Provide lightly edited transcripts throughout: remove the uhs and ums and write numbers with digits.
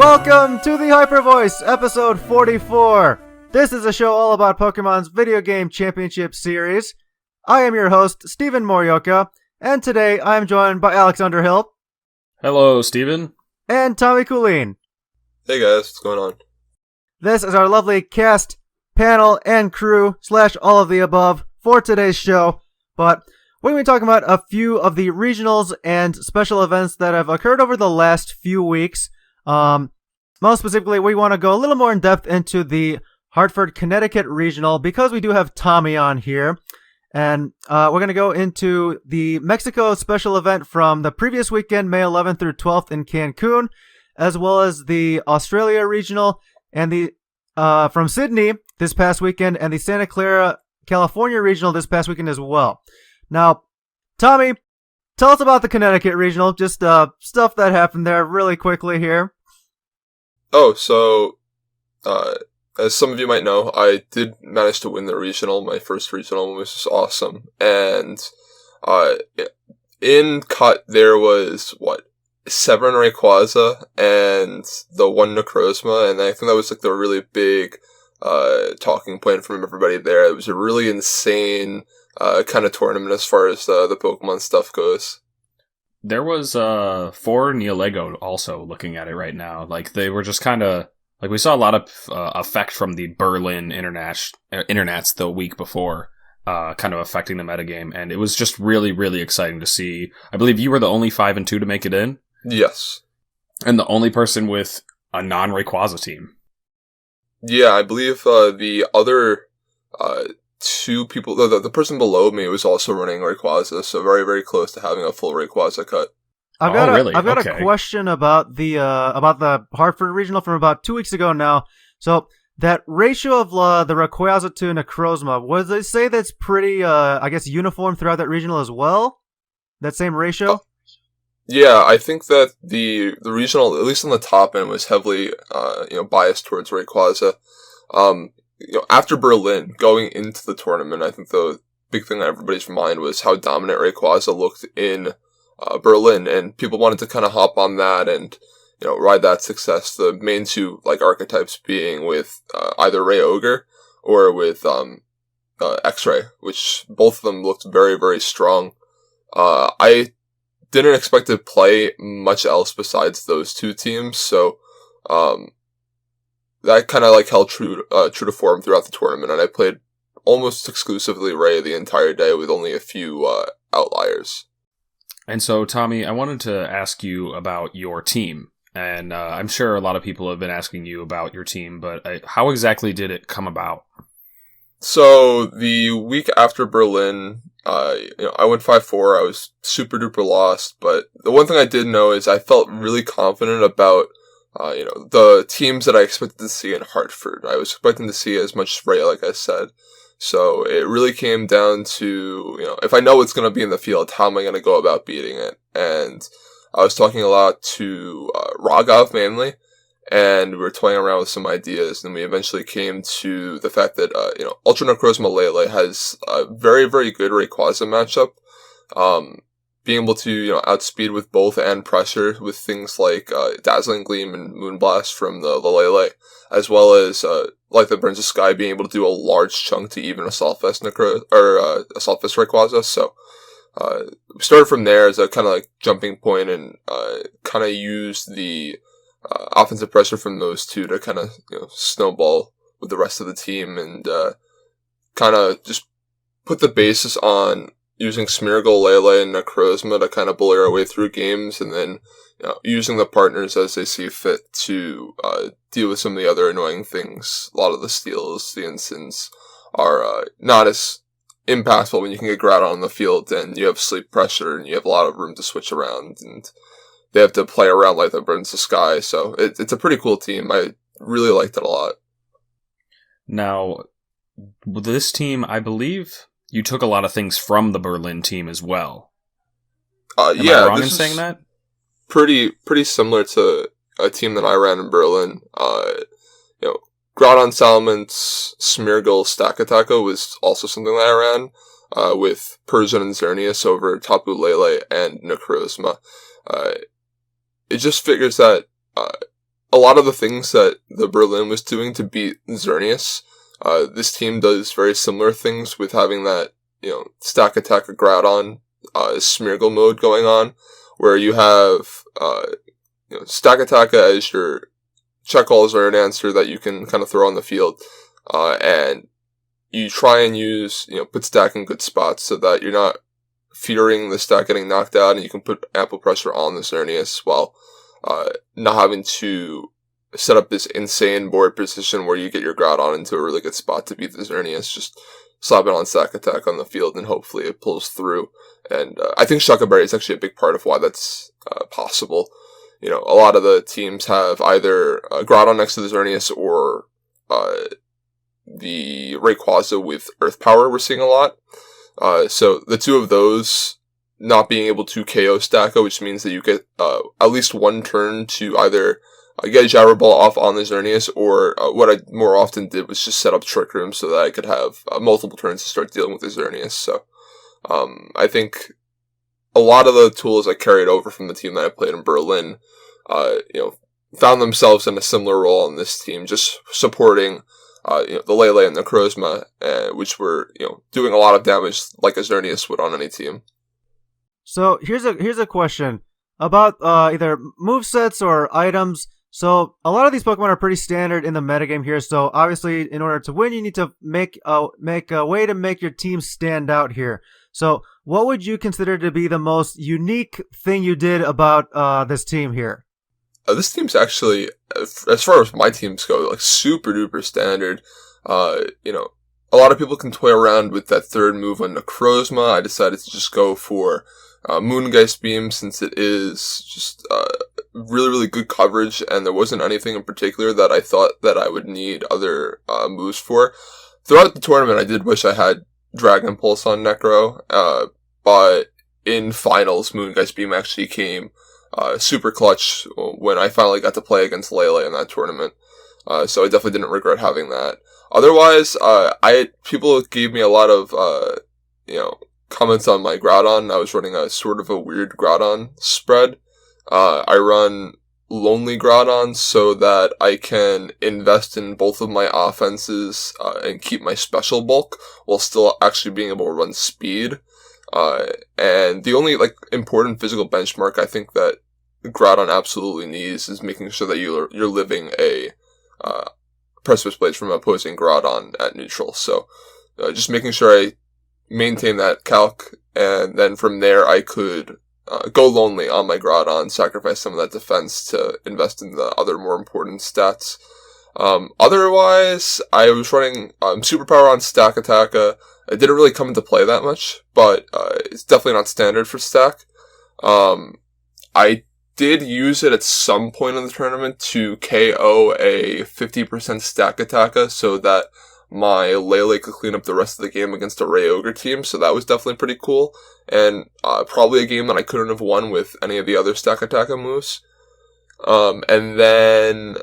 Welcome to the Hypervoice, episode 44. This is a show all about Pokemon's video game championship series. I am your host, Stephen Morioka, and today I am joined by Alex Underhill. Hello, Stephen. And Tommy Cooleen. Hey guys, what's going on? This is our lovely cast, panel, and crew, / all of the above for today's show. But we're going to be talking about a few of the regionals and special events that have occurred over the last few weeks. Most specifically, we want to go a little more in depth into the Hartford, Connecticut Regional because we do have Tommy on here. And we're going to go into the Mexico special event from the previous weekend, May 11th through 12th in Cancun, as well as the Australia Regional and the from Sydney this past weekend and the Santa Clara, California Regional this past weekend as well. Now, Tommy, tell us about the Connecticut Regional, just stuff that happened there really quickly here. Oh, so, as some of you might know, I did manage to win the regional, my first regional, which was awesome. And, in cut, there was, 7 Rayquaza and the 1 Necrozma, and I think that was, the really big, talking point from everybody there. It was a really insane, kind of tournament as far as, the Pokemon stuff goes. There was 4 Neolego also looking at it right now. They were just kind of we saw a lot of effect from the Berlin internets the week before, kind of affecting the metagame, and it was just really, really exciting to see. I believe you were the only 5 and 2 to make it in. Yes, and the only person with a non-Rayquaza team. Yeah, I believe the other 2 people, the person below me was also running Rayquaza, so very, very close to having a full Rayquaza cut. I've got a question about the Hartford Regional from about 2 weeks ago now. So that ratio of the Rayquaza to Necrozma, would they say that's pretty, uniform throughout that regional as well? That same ratio? Yeah, I think that the regional, at least on the top end, was heavily biased towards Rayquaza. After Berlin, going into the tournament, I think the big thing on everybody's mind was how dominant Rayquaza looked in Berlin, and people wanted to kind of hop on that and, ride that success. The main 2, archetypes being with either Ray Ogre or with X-Ray, which both of them looked very, very strong. I didn't expect to play much else besides those 2 teams, so that kind of held true to form throughout the tournament, and I played almost exclusively Ray the entire day with only a few outliers. And so, Tommy, I wanted to ask you about your team, and I'm sure a lot of people have been asking you about your team, but how exactly did it come about? So, the week after Berlin, I went 5-4, I was super duper lost, but the one thing I did know is I felt really confident about the teams that I expected to see in Hartford. I was expecting to see as much spray, like I said. So it really came down to, if I know what's going to be in the field, how am I going to go about beating it? And I was talking a lot to Raghav mainly, and we were toying around with some ideas, and we eventually came to the fact that, Ultra Necrozma Lele has a very, very good Rayquaza matchup. Being able to, outspeed with both and pressure with things like Dazzling Gleam and Moonblast from the Lele, as well as the Burns of Sky being able to do a large chunk to even Assault Vest Assault Vest Rayquaza. So we started from there as a kind of jumping point and kind of used the offensive pressure from those 2 to kind of snowball with the rest of the team and kind of just put the basis on using Smeargle, Lele, and Necrozma to kind of bully our way through games, and then using the partners as they see fit to deal with some of the other annoying things. A lot of the steals, the instants, are not as impactful when you can get Groudon on the field and you have sleep pressure and you have a lot of room to switch around, and they have to play around like the Burns of Sky. So it's a pretty cool team. I really liked it a lot. Now, this team, I believe you took a lot of things from the Berlin team as well. Am I wrong in saying that? Pretty similar to a team that I ran in Berlin. Groudon, Salamence, Smeargle, Stakataka was also something that I ran, with Persian and Xerneas over Tapu Lele and Necrozma. It just figures that a lot of the things that the Berlin was doing to beat Xerneas, this team does very similar things with having that, stack attack Groudon, Smeargle mode going on, where you have, stack attack as your check calls are an answer that you can kind of throw on the field, and you try and use, put stack in good spots so that you're not fearing the stack getting knocked out, and you can put ample pressure on the Xerneas while not having to set up this insane board position where you get your Groudon into a really good spot to beat the Xerneas. Just slap it on stack attack on the field and hopefully it pulls through. And I think Shuckle Berry is actually a big part of why that's possible. A lot of the teams have either Groudon next to the Xerneas or the Rayquaza with Earth Power we're seeing a lot. So the two of those not being able to KO Stacko, which means that you get at least one turn to either get a Gyro Ball off on the Xerneas, or what I more often did was just set up Trick Room so that I could have multiple turns to start dealing with the Xerneas. So I think a lot of the tools I carried over from the team that I played in Berlin, found themselves in a similar role on this team, just supporting the Lele and the Necrozma, which were doing a lot of damage like a Xerneas would on any team. So here's a question about either movesets or items. So a lot of these Pokemon are pretty standard in the metagame here. So obviously, in order to win, you need to make a way to make your team stand out here. So what would you consider to be the most unique thing you did about this team here? This team's actually, as far as my teams go, like super duper standard. A lot of people can toy around with that third move on Necrozma. I decided to just go for Moongeist Beam, since it is just really, really good coverage, and there wasn't anything in particular that I thought that I would need other moves for. Throughout the tournament, I did wish I had Dragon Pulse on Necro, but in finals, Moongeist Beam actually came super clutch when I finally got to play against Lele in that tournament. So I definitely didn't regret having that. Otherwise, people gave me a lot of, comments on my Groudon. I was running a sort of a weird Groudon spread. I run Lonely Groudon so that I can invest in both of my offenses, and keep my special bulk while still actually being able to run speed. And the only important physical benchmark I think that Groudon absolutely needs is making sure that you're living a Precipice Blades from opposing Groudon at neutral. So just making sure I maintain that calc, and then from there I could go lonely on my Groudon, sacrifice some of that defense to invest in the other more important stats. Otherwise, I was running Superpower on Stack Attack. It didn't really come into play that much, but it's definitely not standard for Stack. I did use it at some point in the tournament to KO a 50% Stack Attacker so that my Lele could clean up the rest of the game against a Ray Ogre team, so that was definitely pretty cool, and probably a game that I couldn't have won with any of the other Stack Attacker moves. And then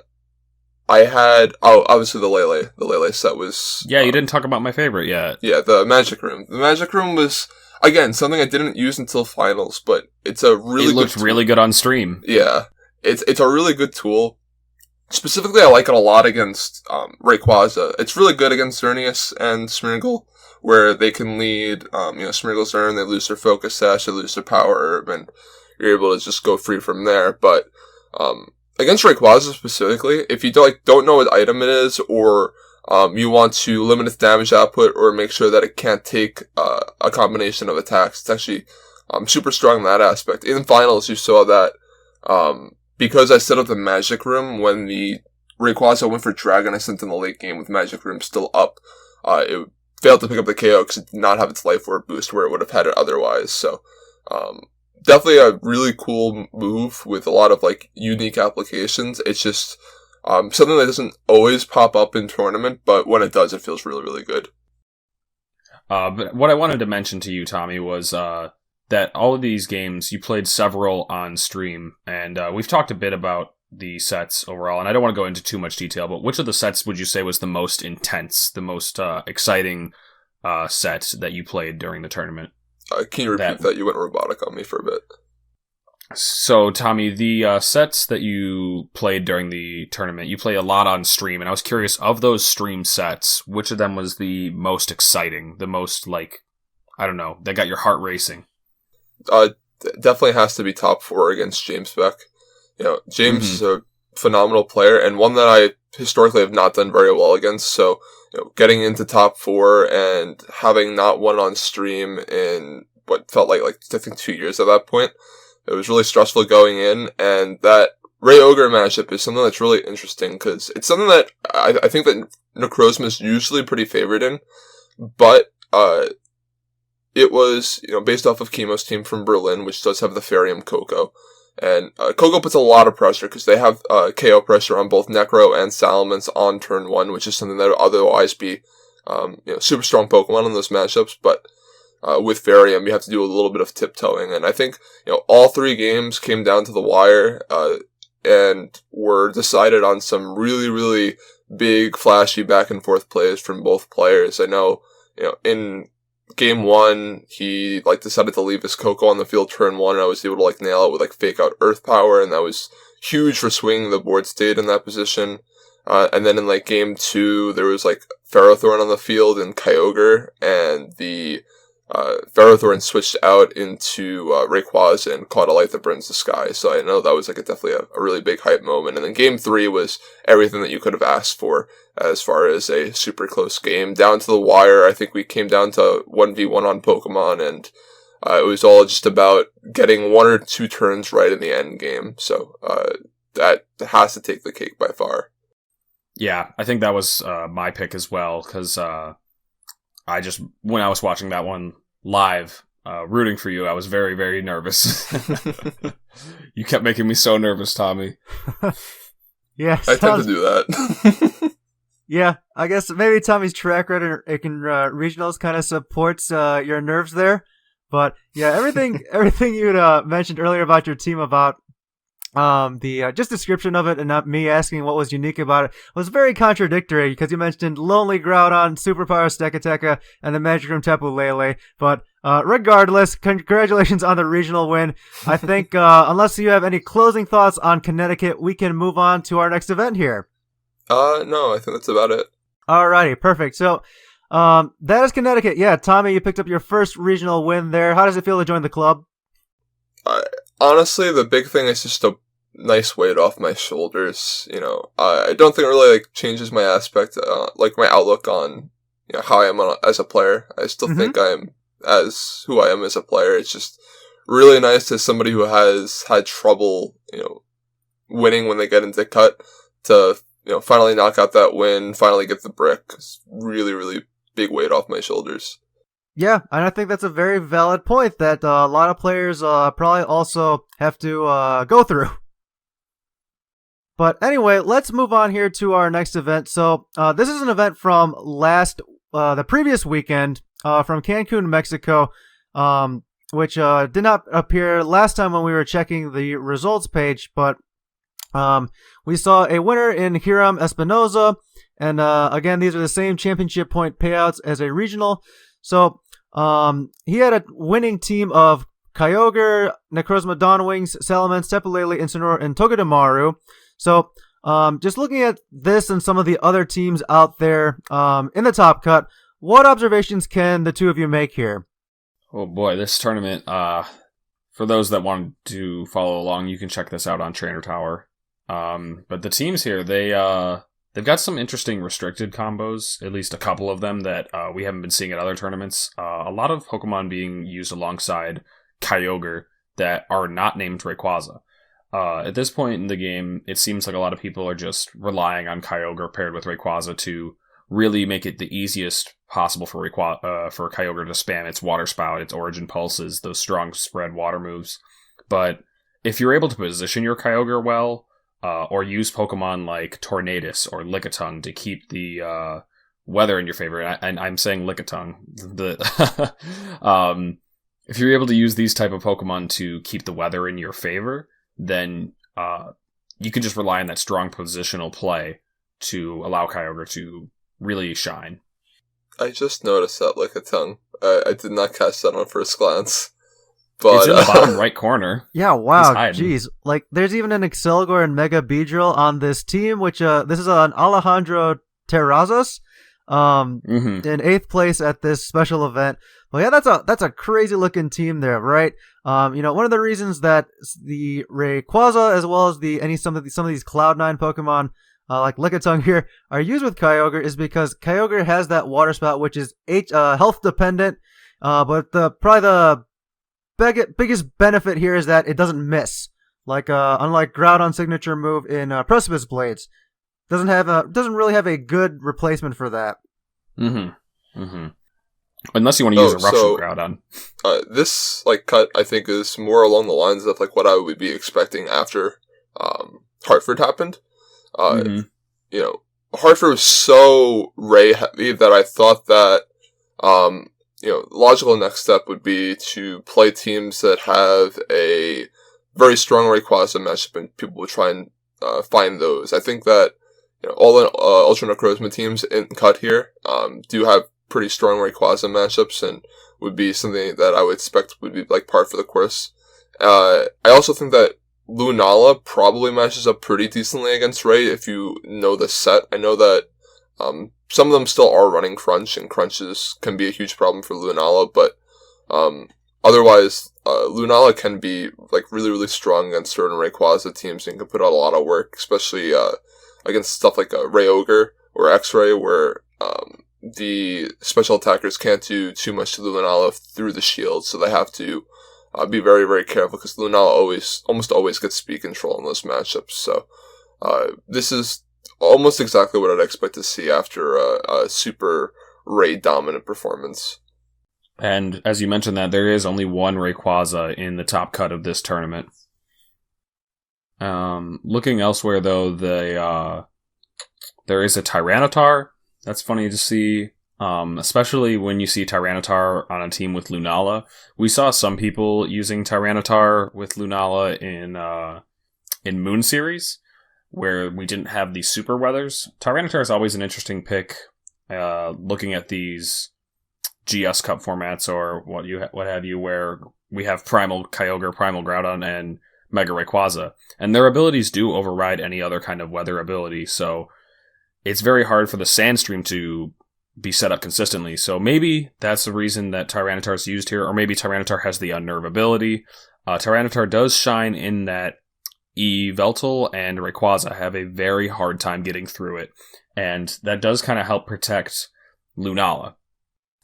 I had, obviously the Lele set was... Yeah, you didn't talk about my favorite yet. Yeah, the Magic Room. The Magic Room was, again, something I didn't use until finals, but it's a really good tool. It looked really good on stream. Yeah, it's a really good tool. Specifically, I like it a lot against Rayquaza. It's really good against Xerneas and Smeargle, where they can lead, Smeargle's turn, they lose their Focus Sash, they lose their Power Herb, and you're able to just go free from there. But against Rayquaza specifically, if you don't know what item it is, or you want to limit its damage output, or make sure that it can't take a combination of attacks, it's actually super strong in that aspect. In finals, you saw that because I set up the Magic Room when the Rayquaza went for Dragon Ascent in the late game with Magic Room still up, it failed to pick up the KO because it did not have its Life Orb boost where it would have had it otherwise. So definitely a really cool move with a lot of unique applications. It's just something that doesn't always pop up in tournament, but when it does, it feels really, really good. But what I wanted to mention to you, Tommy, was that all of these games, you played several on stream, and we've talked a bit about the sets overall, and I don't want to go into too much detail, but which of the sets would you say was the most intense, the most exciting set that you played during the tournament? Can you repeat that? You went robotic on me for a bit. So, Tommy, the sets that you played during the tournament, you play a lot on stream, and I was curious, of those stream sets, which of them was the most exciting, the most, like, I don't know, that got your heart racing? Definitely has to be top 4 against James Beck. James is a phenomenal player, and one that I historically have not done very well against, so getting into top 4 and having not won on stream in what felt like I think 2 years at that point, it was really stressful going in, and that Ray Ogre matchup is something that's really interesting, because it's something that I think that Necrozma is usually pretty favored in, but it was based off of Chemo's team from Berlin, which does have the Farium Coco. And Coco puts a lot of pressure because they have KO pressure on both Necro and Salamence on turn 1, which is something that would otherwise be super strong Pokemon in those matchups. But with Farium, you have to do a little bit of tiptoeing. And I think all 3 games came down to the wire and were decided on some really, really big, flashy back and forth plays from both players. I know in Game 1, he decided to leave his Coco on the field turn 1, and I was able to nail it with fake out Earth Power, and that was huge for swinging the board state in that position. And then in Game 2, there was Ferrothorn on the field and Kyogre, and the Ferrothorn switched out into Rayquaza and caught a light that burns the sky. So I know that was definitely a really big hype moment. And then Game 3 was everything that you could have asked for as far as a super close game. Down to the wire, I think we came down to 1v1 on Pokemon, and it was all just about getting 1 or 2 turns right in the end game. So that has to take the cake by far. Yeah, I think that was my pick as well, because when I was watching that one live, rooting for you, I was very, very nervous. You kept making me so nervous, Tommy. Yeah, I tend to do that. Yeah, I guess maybe Tommy's track record in regionals kind of supports your nerves there. But yeah, everything you'd mentioned earlier about your team, about the just description of it and not me asking what was unique about it, was very contradictory, because you mentioned Lonely Groudon, Superpower Stekateka, and the Magic Room Tapu Lele. But regardless, congratulations on the regional win. I think unless you have any closing thoughts on Connecticut, we can move on to our next event here. No, I think that's about it. Alrighty, perfect. So that is Connecticut. Yeah, Tommy, you picked up your first regional win there. How does it feel to join the club? Honestly, the big thing is just a nice weight off my shoulders. I don't think it really changes my aspect, my outlook on how I am as a player. I still think I am as who I am as a player. It's just really nice to somebody who has had trouble, winning when they get into cut, to finally knock out that win, finally get the brick. It's really, really big weight off my shoulders. Yeah, and I think that's a very valid point that a lot of players probably also have to go through. But anyway, let's move on here to our next event. So this is an event from the previous weekend from Cancun, Mexico, which did not appear last time when we were checking the results page, but we saw a winner in Hiram Espinoza, and again, these are the same championship point payouts as a regional. So he had a winning team of Kyogre, Necrozma Dawnwings, Salamence, Tapu Lele, Incineroar, and Togedemaru. So just looking at this and some of the other teams out there in the top cut, what observations can the two of you make here? Oh boy, this tournament, for those that want to follow along, you can check this out on Trainer Tower. But the teams here, they've got some interesting restricted combos, at least a couple of them that we haven't been seeing at other tournaments. A lot of Pokemon being used alongside Kyogre that are not named Rayquaza. At this point in the game, it seems like a lot of people are just relying on Kyogre paired with Rayquaza to really make it the easiest possible for Kyogre to spam its Water Spout, its Origin Pulses, those strong spread water moves. But if you're able to position your Kyogre well, or use Pokemon like Tornadus or Lickitung to keep the weather in your favor, and I'm saying Lickitung, if you're able to use these type of Pokemon to keep the weather in your favor, then you can just rely on that strong positional play to allow Kyogre to really shine. I just noticed that Lickitung. I did not catch that on first glance. But it's in the bottom right corner. Yeah, wow, He's hiding. jeez. Like, there's even an Excelgor and Mega Beedrill on this team, which, this is an Alejandro Terrazas, in 8th place at this special event. Well, yeah, that's a crazy looking team there, right? One of the reasons that the Rayquaza, as well as some of these Cloud9 Pokemon, like Lickitung here, are used with Kyogre is because Kyogre has that water spout, which is health dependent, but probably the biggest benefit here is that it doesn't miss. Like, unlike Groudon signature move in Precipice Blades, doesn't really have a good replacement for that. Unless you want to use a Eruption Groudon. This cut, I think, is more along the lines of what I would be expecting after Hartford happened. Hartford was so Ray heavy that I thought that logical next step would be to play teams that have a very strong Rayquaza matchup, and people will try and find those. I think that all the Ultra Necrozma teams in cut here do have pretty strong Rayquaza matchups, and would be something that I would expect would be par for the course. I also think that Lunala probably matches up pretty decently against Ray if you know the set. I know that some of them still are running Crunch, and Crunches can be a huge problem for Lunala, but otherwise, Lunala can be really, really strong against certain Rayquaza teams and can put out a lot of work, especially against stuff like Ray Ogre or X-Ray, where the special attackers can't do too much to Lunala through the shield, so they have to be very, very careful, because Lunala almost always gets speed control in those matchups. So this is almost exactly what I'd expect to see after a super Ray dominant performance. And as you mentioned, that there is only one Rayquaza in the top cut of this tournament. Looking elsewhere, though, there is a Tyranitar. That's funny to see, especially when you see Tyranitar on a team with Lunala. We saw some people using Tyranitar with Lunala in Moon Series, where we didn't have the super weathers. Tyranitar is always an interesting pick, looking at these GS Cup formats or what have you, where we have Primal Kyogre, Primal Groudon, and Mega Rayquaza, and their abilities do override any other kind of weather ability, so it's very hard for the Sandstream to be set up consistently. So maybe that's the reason that Tyranitar is used here, or maybe Tyranitar has the Unnerve ability. Tyranitar does shine in that Yveltal and Rayquaza have a very hard time getting through it, and that does kind of help protect Lunala.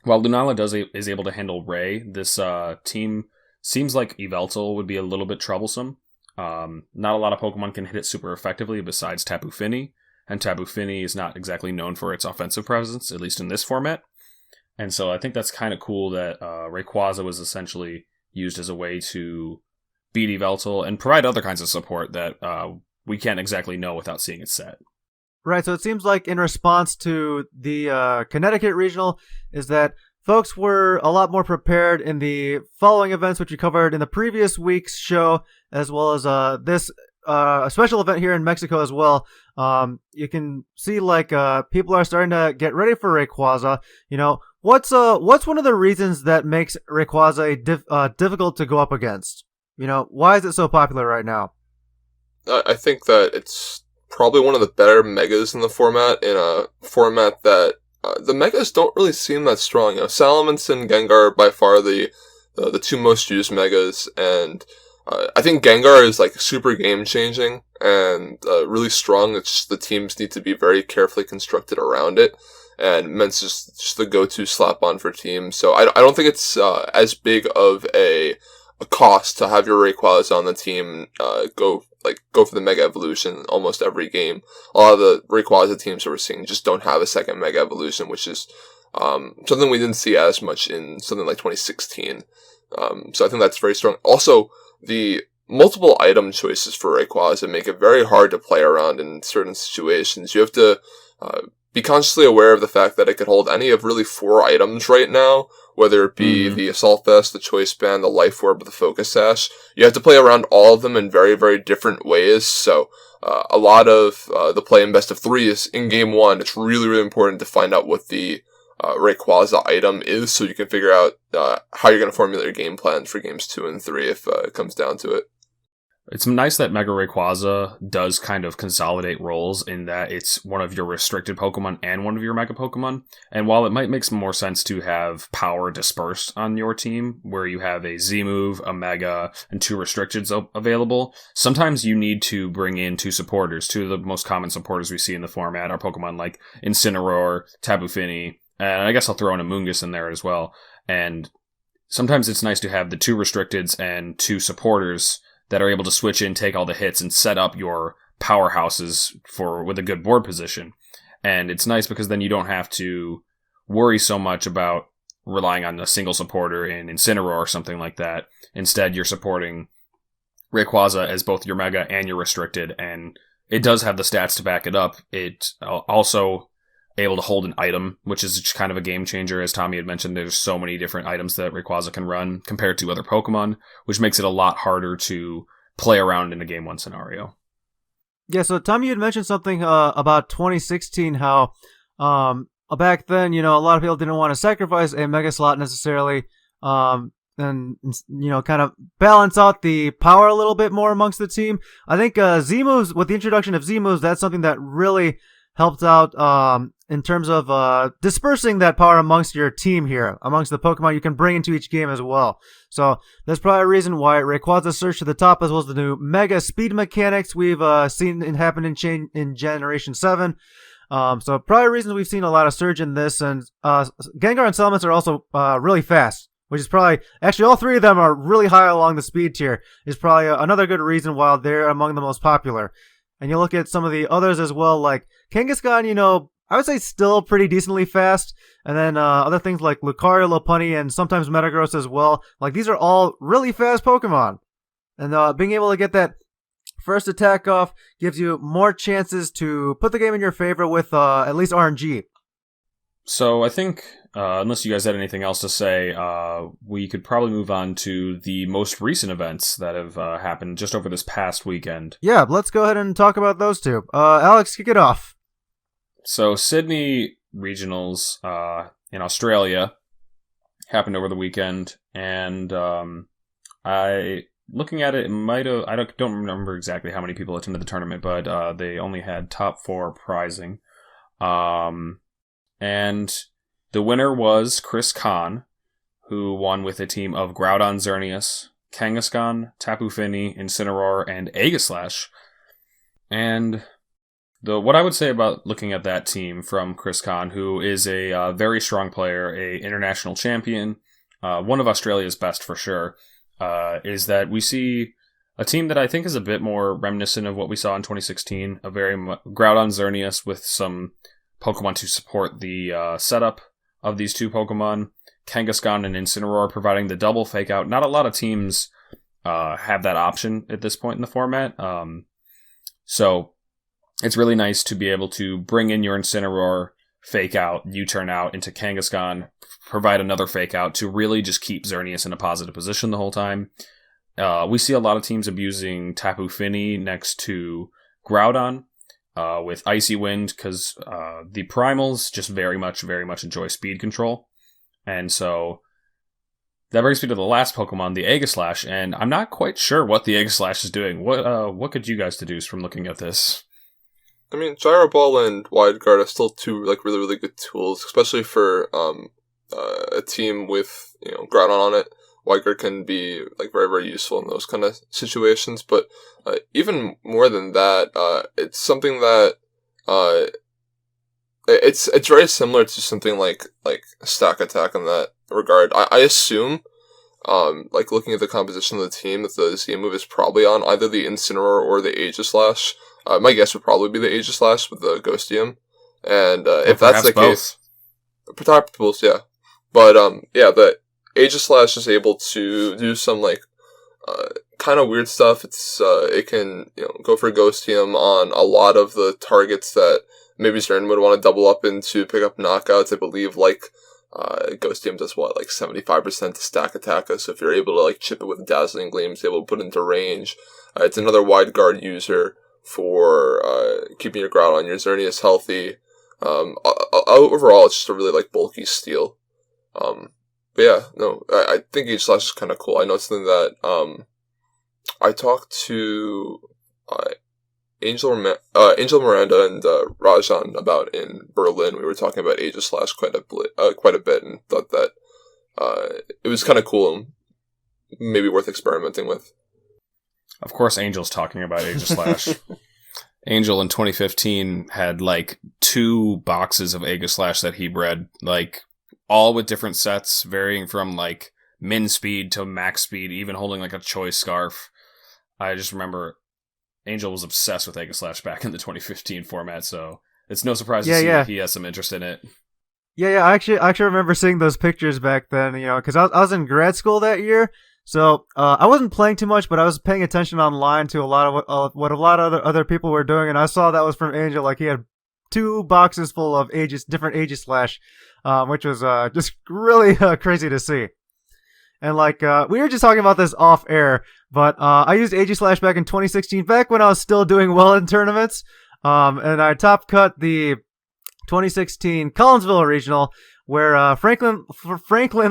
While Lunala is able to handle Ray, this team seems like Yveltal would be a little bit troublesome. Not a lot of Pokemon can hit it super effectively besides Tapu Fini, and Tapu Fini is not exactly known for its offensive presence, at least in this format. And so I think that's kind of cool that Rayquaza was essentially used as a way to beat Yveltal and provide other kinds of support that we can't exactly know without seeing it set. Right, so it seems like in response to the Connecticut Regional is that folks were a lot more prepared in the following events, which we covered in the previous week's show, as well as this a special event here in Mexico as well. You can see people are starting to get ready for Rayquaza. What's one of the reasons that makes Rayquaza difficult to go up against? Why is it so popular right now? I think that it's probably one of the better megas in the format, in a format that the megas don't really seem that strong. Salamence and Gengar are by far the two most used megas, and I think Gengar is super game changing and really strong. It's just the teams need to be very carefully constructed around it, and Ment's just the go-to slap-on for teams. So I don't think it's as big of a cost to have your Rayquaza on the team go for the Mega Evolution almost every game. A lot of the Rayquaza teams that we're seeing just don't have a second Mega Evolution, which is something we didn't see as much in something like 2016. So I think that's very strong. Also, the multiple item choices for Rayquaza make it very hard to play around in certain situations. You have to be consciously aware of the fact that it could hold any of really 4 items right now, whether it be the Assault Vest, the Choice Band, the Life Orb, or the Focus Sash. You have to play around all of them in very, very different ways, so a lot of the play in best of 3 is in game 1. It's really, really important to find out what the Rayquaza item is, so you can figure out how you're going to formulate your game plan for games 2 and 3 if it comes down to it. It's nice that Mega Rayquaza does kind of consolidate roles in that it's one of your restricted Pokemon and one of your Mega Pokemon. And while it might make some more sense to have power dispersed on your team, where you have a Z-move, a Mega, and 2 restricteds available, sometimes you need to bring in 2 supporters. 2 of the most common supporters we see in the format are Pokemon like Incineroar, Tapu Fini, and I guess I'll throw in a Mungus in there as well. And sometimes it's nice to have the 2 restricteds and 2 supporters that are able to switch in, take all the hits, and set up your powerhouses with a good board position. And it's nice because then you don't have to worry so much about relying on a single supporter in Incineroar or something like that. Instead, you're supporting Rayquaza as both your Mega and your restricted, and it does have the stats to back it up. It's also able to hold an item, which is kind of a game changer. As Tommy had mentioned, there's so many different items that Rayquaza can run compared to other Pokemon, which makes it a lot harder to play around in a Game 1 scenario. Yeah, so Tommy, you had mentioned something about 2016, how back then, a lot of people didn't want to sacrifice a Mega Slot necessarily, and, kind of balance out the power a little bit more amongst the team. I think Z-moves, with the introduction of Z-moves, that's something that really helped out in terms of dispersing that power amongst your team here, amongst the Pokemon you can bring into each game as well. So that's probably a reason why Rayquaza surged to the top, as well as the new Mega Speed mechanics we've seen it happen in Generation 7. So probably reasons we've seen a lot of surge in this, and Gengar and Salamence are also really fast, which is probably, actually all 3 of them are really high along the speed tier, is probably another good reason why they're among the most popular. And you look at some of the others as well, like Kangaskhan, I would say still pretty decently fast. And then other things like Lucario, Lopunny, and sometimes Metagross as well. Like, these are all really fast Pokemon. And being able to get that first attack off gives you more chances to put the game in your favor with at least RNG. So I think, unless you guys had anything else to say, we could probably move on to the most recent events that have happened just over this past weekend. Yeah, let's go ahead and talk about those 2. Alex, kick it off. So Sydney Regionals in Australia happened over the weekend, and looking at it, I don't remember exactly how many people attended the tournament, but they only had top 4 prizing. And the winner was Chris Kahn, who won with a team of Groudon, Xerneas, Kangaskhan, Tapu Fini, Incineroar, and Aegislash. And what I would say about looking at that team from Chris Kahn, who is a very strong player, a international champion, one of Australia's best for sure, is that we see a team that I think is a bit more reminiscent of what we saw in 2016, a very Groudon, Xerneas with some Pokemon to support the setup of these 2 Pokemon, Kangaskhan and Incineroar providing the double fake out. Not a lot of teams have that option at this point in the format. So it's really nice to be able to bring in your Incineroar, fake out, U-turn out into Kangaskhan, provide another fake out to really just keep Xerneas in a positive position the whole time. We see a lot of teams abusing Tapu Fini next to Groudon with Icy Wind, because the Primals just very much enjoy speed control. And so that brings me to the last Pokemon, the Aegislash, and I'm not quite sure what the Aegislash is doing. What could you guys deduce from looking at this? I mean, Gyro Ball and Wide Guard are still 2 really, really good tools, especially for a team with Groudon on it. Wide Guard can be very, very useful in those kind of situations, but even more than that, it's something that it's very similar to something like Stack Attack in that regard. I assume, looking at the composition of the team, that the Z move is probably on either the Incineroar or the Aegislash. My guess would probably be the Aegislash with the Ghostium, and if that's the case, perhaps both, yeah. But the Aegislash is able to do some kind of weird stuff. It can go for Ghostium on a lot of the targets that maybe Zern would want to double up into pick up knockouts. I believe Ghostium does 75% to stack attack us. So if you're able to chip it with Dazzling Gleams, able to put it into range. It's another Wide Guard user for keeping your Groudon, your Xerneas healthy. Overall, it's just a really like bulky steel. But yeah, no, I think Age Slash is kind of cool. I know it's something that I talked to Angel Miranda and Rajan about in Berlin. We were talking about Age of Slash quite a bit, and thought that it was kind of cool and maybe worth experimenting with. Of course, Angel's talking about Age of Slash. Angel in 2015 had like 2 boxes of Age of Slash that he bred, like all with different sets, varying from like min speed to max speed, even holding like a choice scarf. I just remember Angel was obsessed with Age of Slash back in the 2015 format, so it's no surprise to see that he has some interest in it. Yeah. I actually remember seeing those pictures back then, because I was in grad school that year. So I wasn't playing too much, but I was paying attention online to a lot of what a lot of other people were doing, and I saw that was from Angel. Like he had 2 boxes full of different Age of Slash, which was just really crazy to see. And like we were just talking about this off air, but I used Age of Slash back in 2016, back when I was still doing well in tournaments, and I top cut the 2016 Collinsville Regional, where Franklin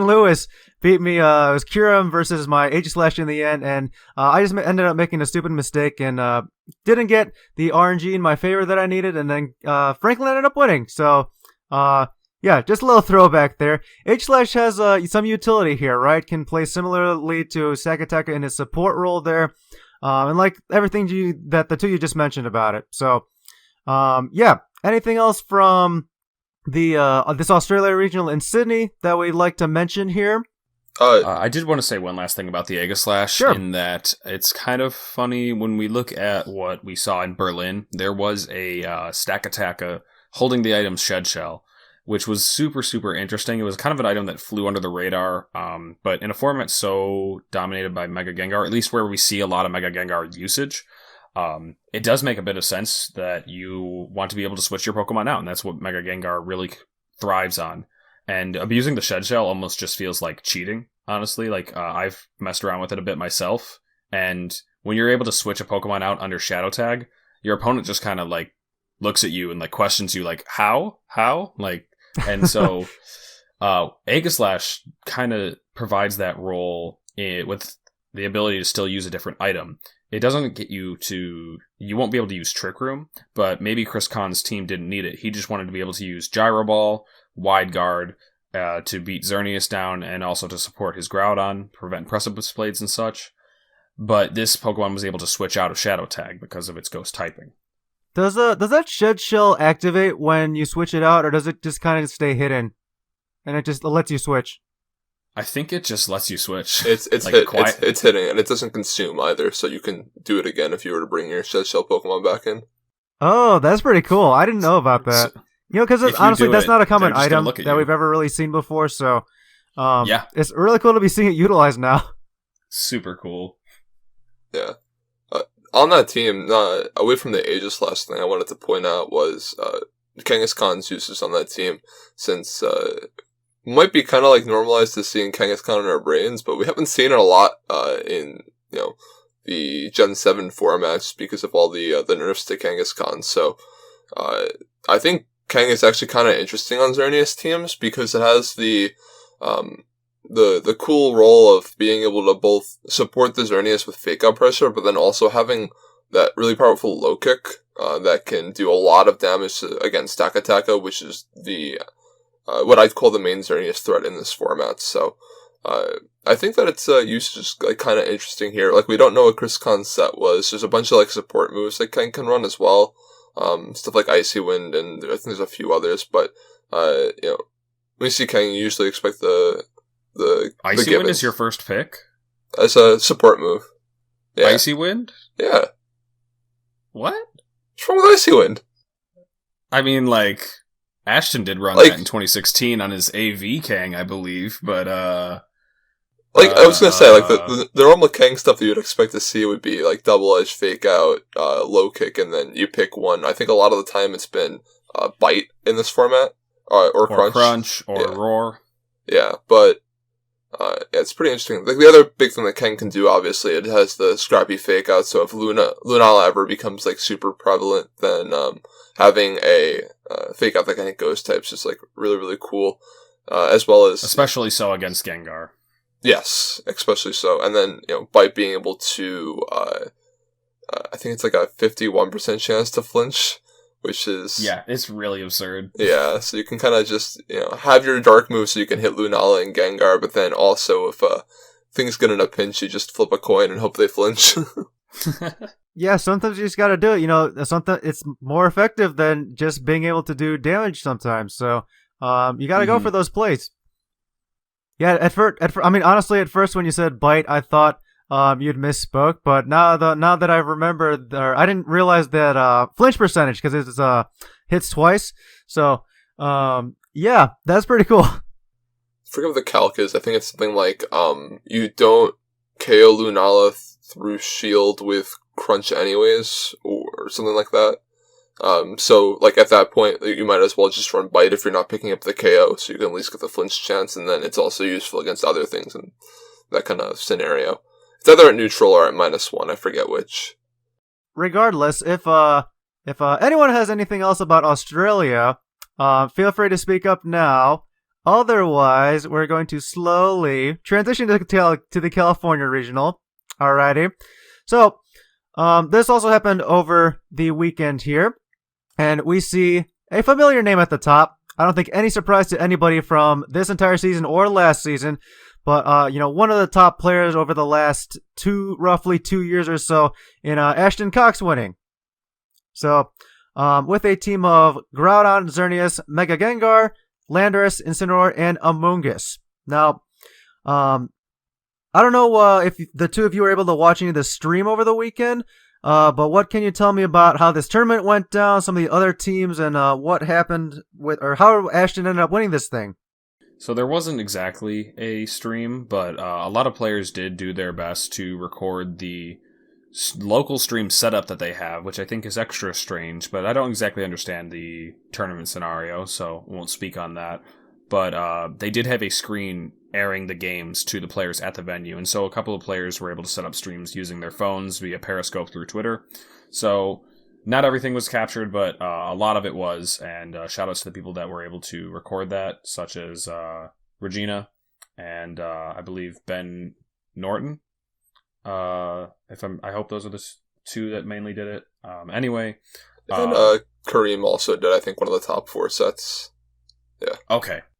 Lewis beat me. It was Kuram versus my Age of Slash in the end, and I just ended up making a stupid mistake and didn't get the RNG in my favor that I needed, and then Franklin ended up winning. So, yeah, just a little throwback there. Age Slash has some utility here, right? Can play similarly to Sakataka in his support role there, and like everything that the 2 you just mentioned about it. So, yeah. Anything else from the this Australia Regional in Sydney that we'd like to mention here? I did want to say one last thing about the Age of Slash, in that it's kind of funny when we look at what we saw in Berlin. There was a Stakataka holding the item Shed Shell, which was super, super interesting. It was kind of an item that flew under the radar, but in a format so dominated by Mega Gengar, at least where we see a lot of Mega Gengar usage, it does make a bit of sense that you want to be able to switch your Pokemon out, and that's what Mega Gengar really thrives on. And abusing the Shed Shell almost just feels like cheating, honestly. Like, I've messed around with it a bit myself, and when you're able to switch a Pokemon out under Shadow Tag, your opponent just kind of, like, looks at you and, like, questions you, like, how? Like, and so, Age Slash kind of provides that role with the ability to still use a different item. It doesn't get you won't be able to use Trick Room, but maybe Chris Kahn's team didn't need it. He just wanted to be able to use Gyro Ball, Wide Guard, to beat Xerneas down, and also to support his Groudon, prevent Precipice Blades and such. But this Pokemon was able to switch out of Shadow Tag because of its Ghost typing. Does that Shed Shell activate when you switch it out, or does it just kind of stay hidden, and it just lets you switch? I think it just lets you switch. It's hitting, and it doesn't consume either, so you can do it again if you were to bring your Shed Shell Pokemon back in. Oh, that's pretty cool. I didn't know about that. Because honestly, that's not a common item that we've ever really seen before, so yeah, it's really cool to be seeing it utilized now. Super cool. Yeah. On that team, away from the Age of Slash thing, I wanted to point out was Kangaskhan's uses on that team, since might be kind of like normalized to seeing Kangaskhan in our brains, but we haven't seen it a lot in the Gen 7 formats because of all the nerfs to Kangaskhan. So I think Kang is actually kind of interesting on Xerneas teams because it has the cool role of being able to both support the Xerneas with fake out pressure, but then also having that really powerful low kick that can do a lot of damage against Stakataka, which is the what I'd call the main Xerneas threat in this format. So I think that its usage is like kind of interesting here. Like, we don't know what Chris Kahn's set was. There's a bunch of like support moves that Kang can run as well. Stuff like Icy Wind, and I think there's a few others, but when you see Kang, you usually expect the Icy Wind is your first pick? As a support move. Yeah. Icy Wind? Yeah. What? What's wrong with Icy Wind? I mean, like, Ashton did run that in 2016 on his AV Kang, I believe, but I was gonna say, like, the normal Kang stuff that you'd expect to see would be, like, double edge, fake out, low kick, and then you pick one. I think a lot of the time it's been Bite in this format, or Crunch. Or Roar. Yeah, but It's pretty interesting. Like, the other big thing that Ken can do, obviously, it has the scrappy fake out, so if Lunala ever becomes, like, super prevalent, then, having a, fake out that can hit ghost types is, like, really, really cool. As well as... Especially so against Gengar. Yes, especially so. And then, Bite being able to, I think it's like a 51% chance to flinch, which is... Yeah, it's really absurd. Yeah, so you can kind of just, have your dark move so you can hit Lunala and Gengar, but then also if things get in a pinch, you just flip a coin and hope they flinch. Yeah, sometimes you just gotta do it. Something it's more effective than just being able to do damage sometimes. So, you gotta go for those plays. Yeah, honestly, at first when you said bite, I thought you'd misspoke, but now that I remember, I didn't realize that flinch percentage because it's hits twice. So, yeah, that's pretty cool. I forget what the calc is. I think it's something like you don't KO Lunala through shield with crunch anyways, or something like that. So, like, at that point, you might as well just run bite if you're not picking up the KO, so you can at least get the flinch chance, and then it's also useful against other things in that kind of scenario. It's either at neutral or at -1, I forget which. Regardless, if anyone has anything else about Australia, feel free to speak up now. Otherwise, we're going to slowly transition to the California Regional. Alrighty. So, this also happened over the weekend here. And we see a familiar name at the top. I don't think any surprise to anybody from this entire season or last season. But, one of the top players over the last roughly 2 years or so in Ashton Cox winning. So, with a team of Groudon, Xerneas, Mega Gengar, Landorus, Incineroar, and Amoonguss. Now, I don't know if the two of you were able to watch any of the stream over the weekend, but what can you tell me about how this tournament went down, some of the other teams, and what happened or how Ashton ended up winning this thing? So there wasn't exactly a stream, but a lot of players did do their best to record the local stream setup that they have, which I think is extra strange, but I don't exactly understand the tournament scenario, so won't speak on that. But they did have a screen airing the games to the players at the venue, and so a couple of players were able to set up streams using their phones via Periscope through Twitter. So not everything was captured, but a lot of it was, and shout-outs to the people that were able to record that, such as Regina and I believe Ben Norton. I hope those are the two that mainly did it. Anyway. And Kareem also did, I think, one of the top 4 sets. Yeah.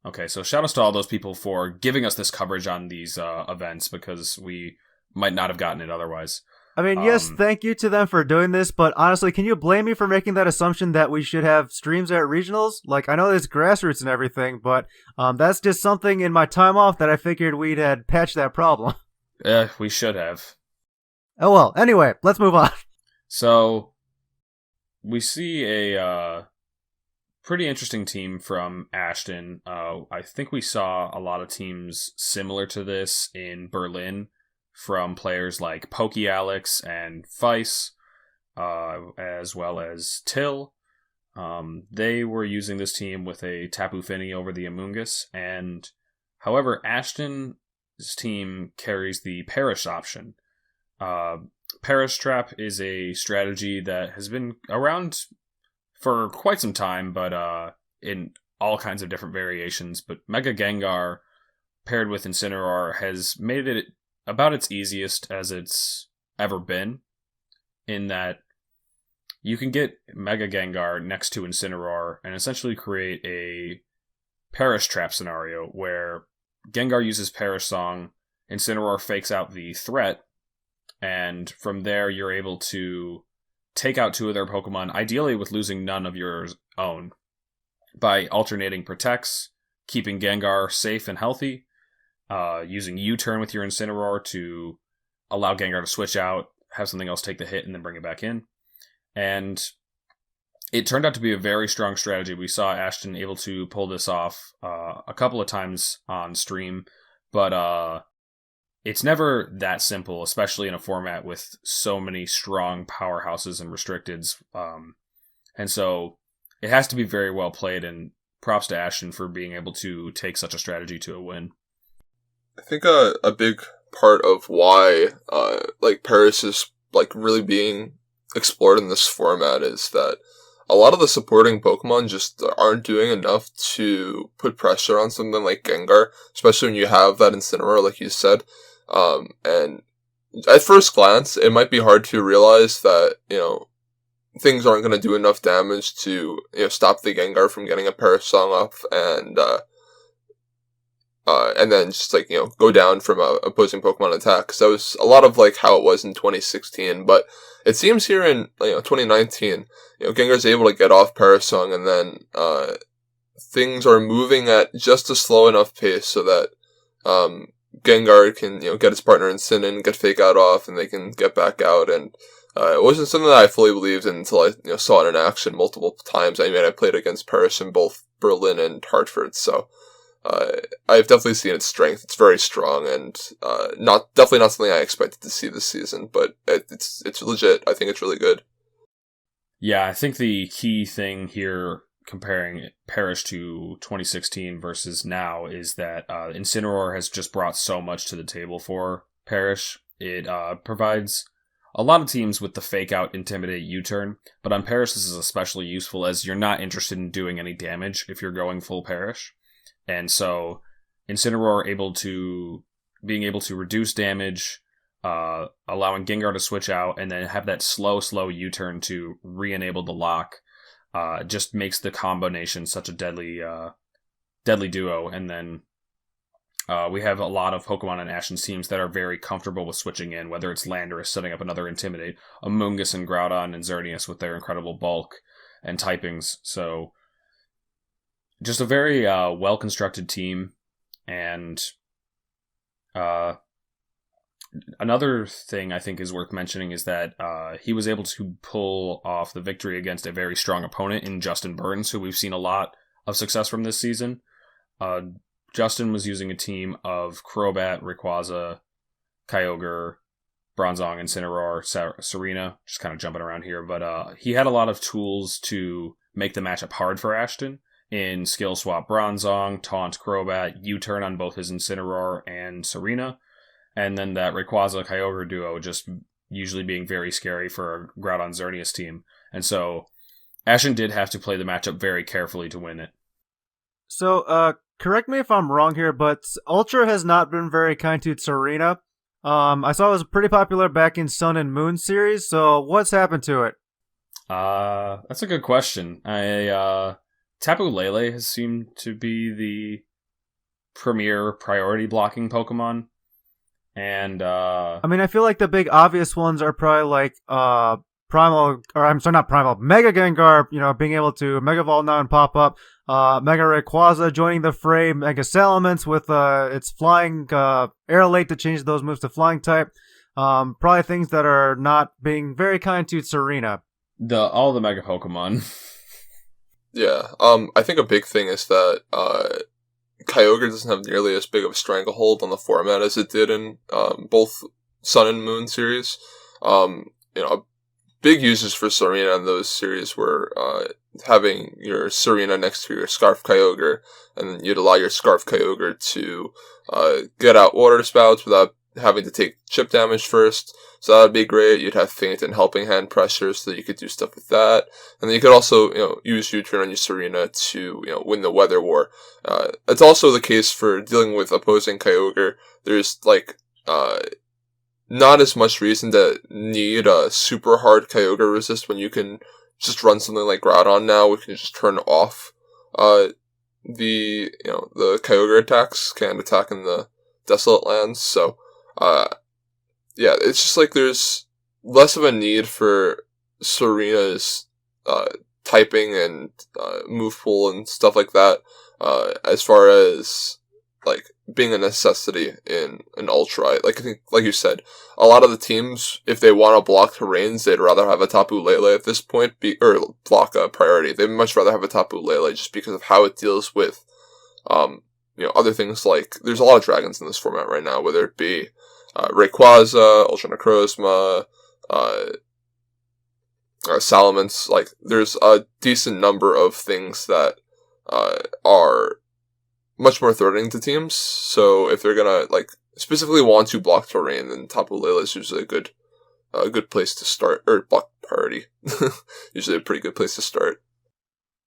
Okay, so shout outs to all those people for giving us this coverage on these events, because we might not have gotten it otherwise. I mean, yes, thank you to them for doing this, but honestly, can you blame me for making that assumption that we should have streams at regionals? Like, I know there's grassroots and everything, but that's just something in my time off that I figured we'd had patched that problem. We should have. Oh well, anyway, let's move on. So, we see a pretty interesting team from Ashton. I think we saw a lot of teams similar to this in Berlin from players like PokeAlex and Feis, as well as Till. They were using this team with a Tapu Fini over the Amoonguss, and however, Ashton's team carries the Perish option. Perish Trap is a strategy that has been around for quite some time, but in all kinds of different variations. But Mega Gengar paired with Incineroar has made it about its easiest as it's ever been, in that you can get Mega Gengar next to Incineroar and essentially create a Perish Trap scenario where Gengar uses Perish Song, Incineroar fakes out the threat, and from there you're able to take out 2 of their Pokemon, ideally with losing none of your own, by alternating Protects, keeping Gengar safe and healthy, using U-turn with your Incineroar to allow Gengar to switch out, have something else take the hit, and then bring it back in. And it turned out to be a very strong strategy. We saw Ashton able to pull this off a couple of times on stream, but it's never that simple, especially in a format with so many strong powerhouses and restricteds. And so it has to be very well played, and props to Ashton for being able to take such a strategy to a win. I think a big part of why like Paris is like really being explored in this format is that a lot of the supporting Pokemon just aren't doing enough to put pressure on something like Gengar, especially when you have that Incineroar, like you said. And at first glance, it might be hard to realize that, things aren't going to do enough damage to, stop the Gengar from getting a Parasong off and then just like, go down from a opposing Pokemon attack. Cause that was a lot of like how it was in 2016, but it seems here in, 2019, Gengar's able to get off Parasong and then, things are moving at just a slow enough pace so that, Gengar can, get his partner in Sinnoh, get Fake Out off, and they can get back out, and it wasn't something that I fully believed in until I, saw it in action multiple times. I mean, I played against Paris in both Berlin and Hartford, so I've definitely seen its strength. It's very strong, and definitely not something I expected to see this season, but it's legit. I think it's really good. Yeah, I think the key thing here comparing Paris to 2016 versus now is that Incineroar has just brought so much to the table for Paris. It provides a lot of teams with the Fake Out, Intimidate, U-turn, but on Paris this is especially useful as you're not interested in doing any damage if you're going full Paris. And so Incineroar being able to reduce damage, allowing Gengar to switch out, and then have that slow U-turn to re-enable the lock, just makes the combination such a deadly duo. And then we have a lot of Pokemon and Ashen's teams that are very comfortable with switching in, whether it's Landorus setting up another Intimidate, Amoonguss and Groudon and Xerneas with their incredible bulk and typings. So just a very well-constructed team. And another thing I think is worth mentioning is that he was able to pull off the victory against a very strong opponent in Justin Burns, who we've seen a lot of success from this season. Justin was using a team of Crobat, Rayquaza, Kyogre, Bronzong, Incineroar, Serena, just kind of jumping around here, but he had a lot of tools to make the matchup hard for Ashton in Skill Swap Bronzong, Taunt Crobat, U-turn on both his Incineroar and Serena, and then that Rayquaza-Kyogre duo just usually being very scary for a Groudon Xerneas team. And so Ashton did have to play the matchup very carefully to win it. So, correct me if I'm wrong here, but Ultra has not been very kind to Serena. I saw it was pretty popular back in Sun and Moon series, so what's happened to it? That's a good question. Tapu Lele has seemed to be the premier priority blocking Pokemon. And, I mean, I feel like the big obvious ones are probably like, Mega Gengar, being able to Mega Evolve now and pop up. Mega Rayquaza joining the fray, Mega Salamence with its flying Air Late to change those moves to flying type. Probably things that are not being very kind to Serena. All the Mega Pokemon. Yeah, I think a big thing is that Kyogre doesn't have nearly as big of a stranglehold on the format as it did in both Sun and Moon series. Big uses for Serena in those series were having your Serena next to your Scarf Kyogre, and then you'd allow your Scarf Kyogre to get out Water Spouts without having to take chip damage first. So that would be great. You'd have Feint and Helping Hand pressure, so you could do stuff with that. And then you could also, use U-turn on your Serena to, win the Weather War. It's also the case for dealing with opposing Kyogre. There's, not as much reason to need a super hard Kyogre resist when you can just run something like Groudon now. We can just turn off, the Kyogre attacks, can't attack in the Desolate Lands. So, yeah, it's just like there's less of a need for Serena's typing and move pool and stuff like that, as far as being a necessity in an Ultra. I think, like you said, a lot of the teams, if they want to block terrains, they'd rather have a Tapu Lele at this point, or block a priority. They'd much rather have a Tapu Lele just because of how it deals with, other things like, there's a lot of dragons in this format right now, whether it be Rayquaza, Ultra Necrozma, Salamence. There's a decent number of things that are much more threatening to teams. So if they're gonna like specifically want to block terrain, then Tapu Lele is usually a good place to start, or block priority. Usually a pretty good place to start.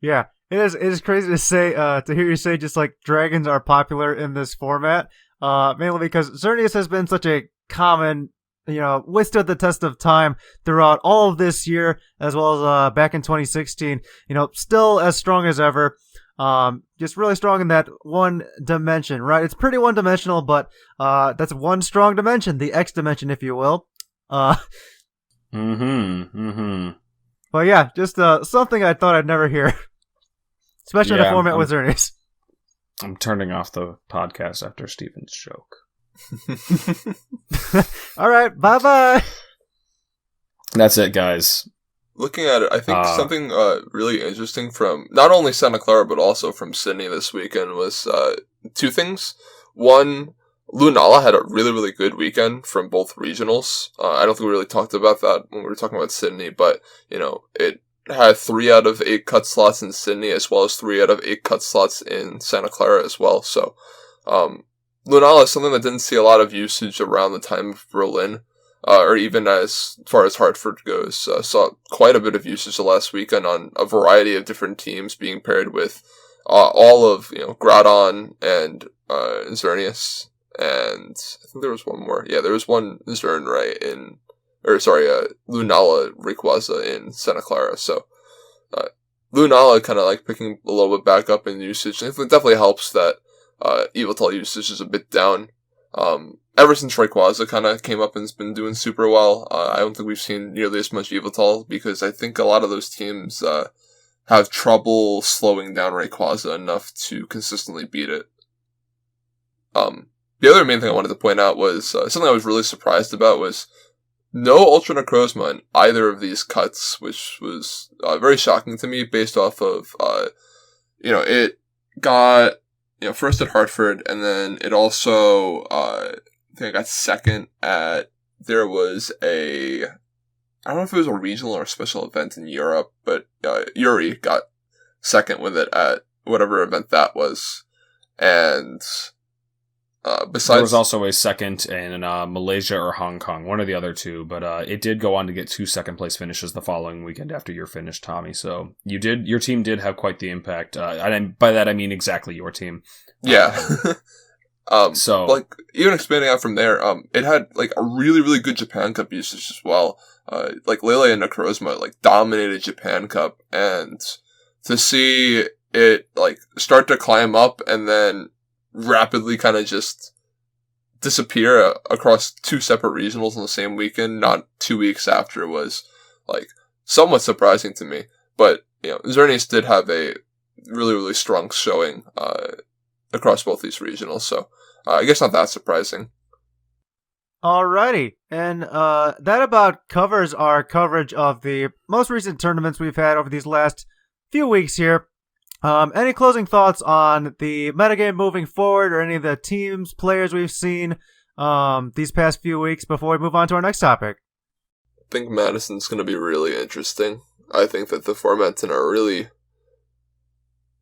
Yeah, it is crazy to say, to hear you say just like dragons are popular in this format, mainly because Xerneas has been such a common, withstood the test of time throughout all of this year, as well as back in 2016, still as strong as ever. Just really strong in that one dimension, right? It's pretty one-dimensional, but that's one strong dimension, the X dimension, if you will. But yeah, just something I thought I'd never hear, especially in a format with Xerneas. I'm turning off the podcast after Steven's joke. All right, bye-bye. That's it, guys. Looking at it, I think something really interesting from not only Santa Clara but also from Sydney this weekend was two things. One, Lunala had a really, really good weekend from both regionals. I don't think we really talked about that when we were talking about Sydney, but, it had 3 out of 8 cut slots in Sydney as well as 3 out of 8 cut slots in Santa Clara as well. So, Lunala is something that didn't see a lot of usage around the time of Berlin. Or even as far as Hartford goes, saw quite a bit of usage the last weekend on a variety of different teams being paired with all of Groudon and Xerneas, and I think there was one more. Yeah, there was one Xern Lunala Rayquaza in Santa Clara. So Lunala kind of like picking a little bit back up in usage. I think it definitely helps that Yveltal usage is a bit down. Ever since Rayquaza kind of came up and has been doing super well, I don't think we've seen nearly as much Yveltal because I think a lot of those teams have trouble slowing down Rayquaza enough to consistently beat it. The other main thing I wanted to point out was something I was really surprised about was no Ultra Necrozma in either of these cuts, which was very shocking to me based off of, it got first at Hartford, and then it also, I think I got second at, there was I don't know if it was a regional or a special event in Europe, but Yuri got second with it at whatever event that was. And besides, there was also a second in Malaysia or Hong Kong, one of the other two, but it did go on to get 2 second place finishes the following weekend after your finish, Tommy. So your team did have quite the impact. And by that I mean exactly your team. Yeah. So like even expanding out from there, it had like a really, really good Japan Cup usage as well. Like Lele and Necrozma like dominated Japan Cup, and to see it like start to climb up and then rapidly kind of just disappear across 2 separate regionals in the same weekend, not 2 weeks after, was like somewhat surprising to me. But Xerneas did have a really, really strong showing across both these regionals, so I guess not that surprising. Alrighty, and that about covers our coverage of the most recent tournaments we've had over these last few weeks here. Any closing thoughts on the metagame moving forward, or any of the teams, players we've seen these past few weeks before we move on to our next topic? I think Madison's going to be really interesting. I think that the format's in a really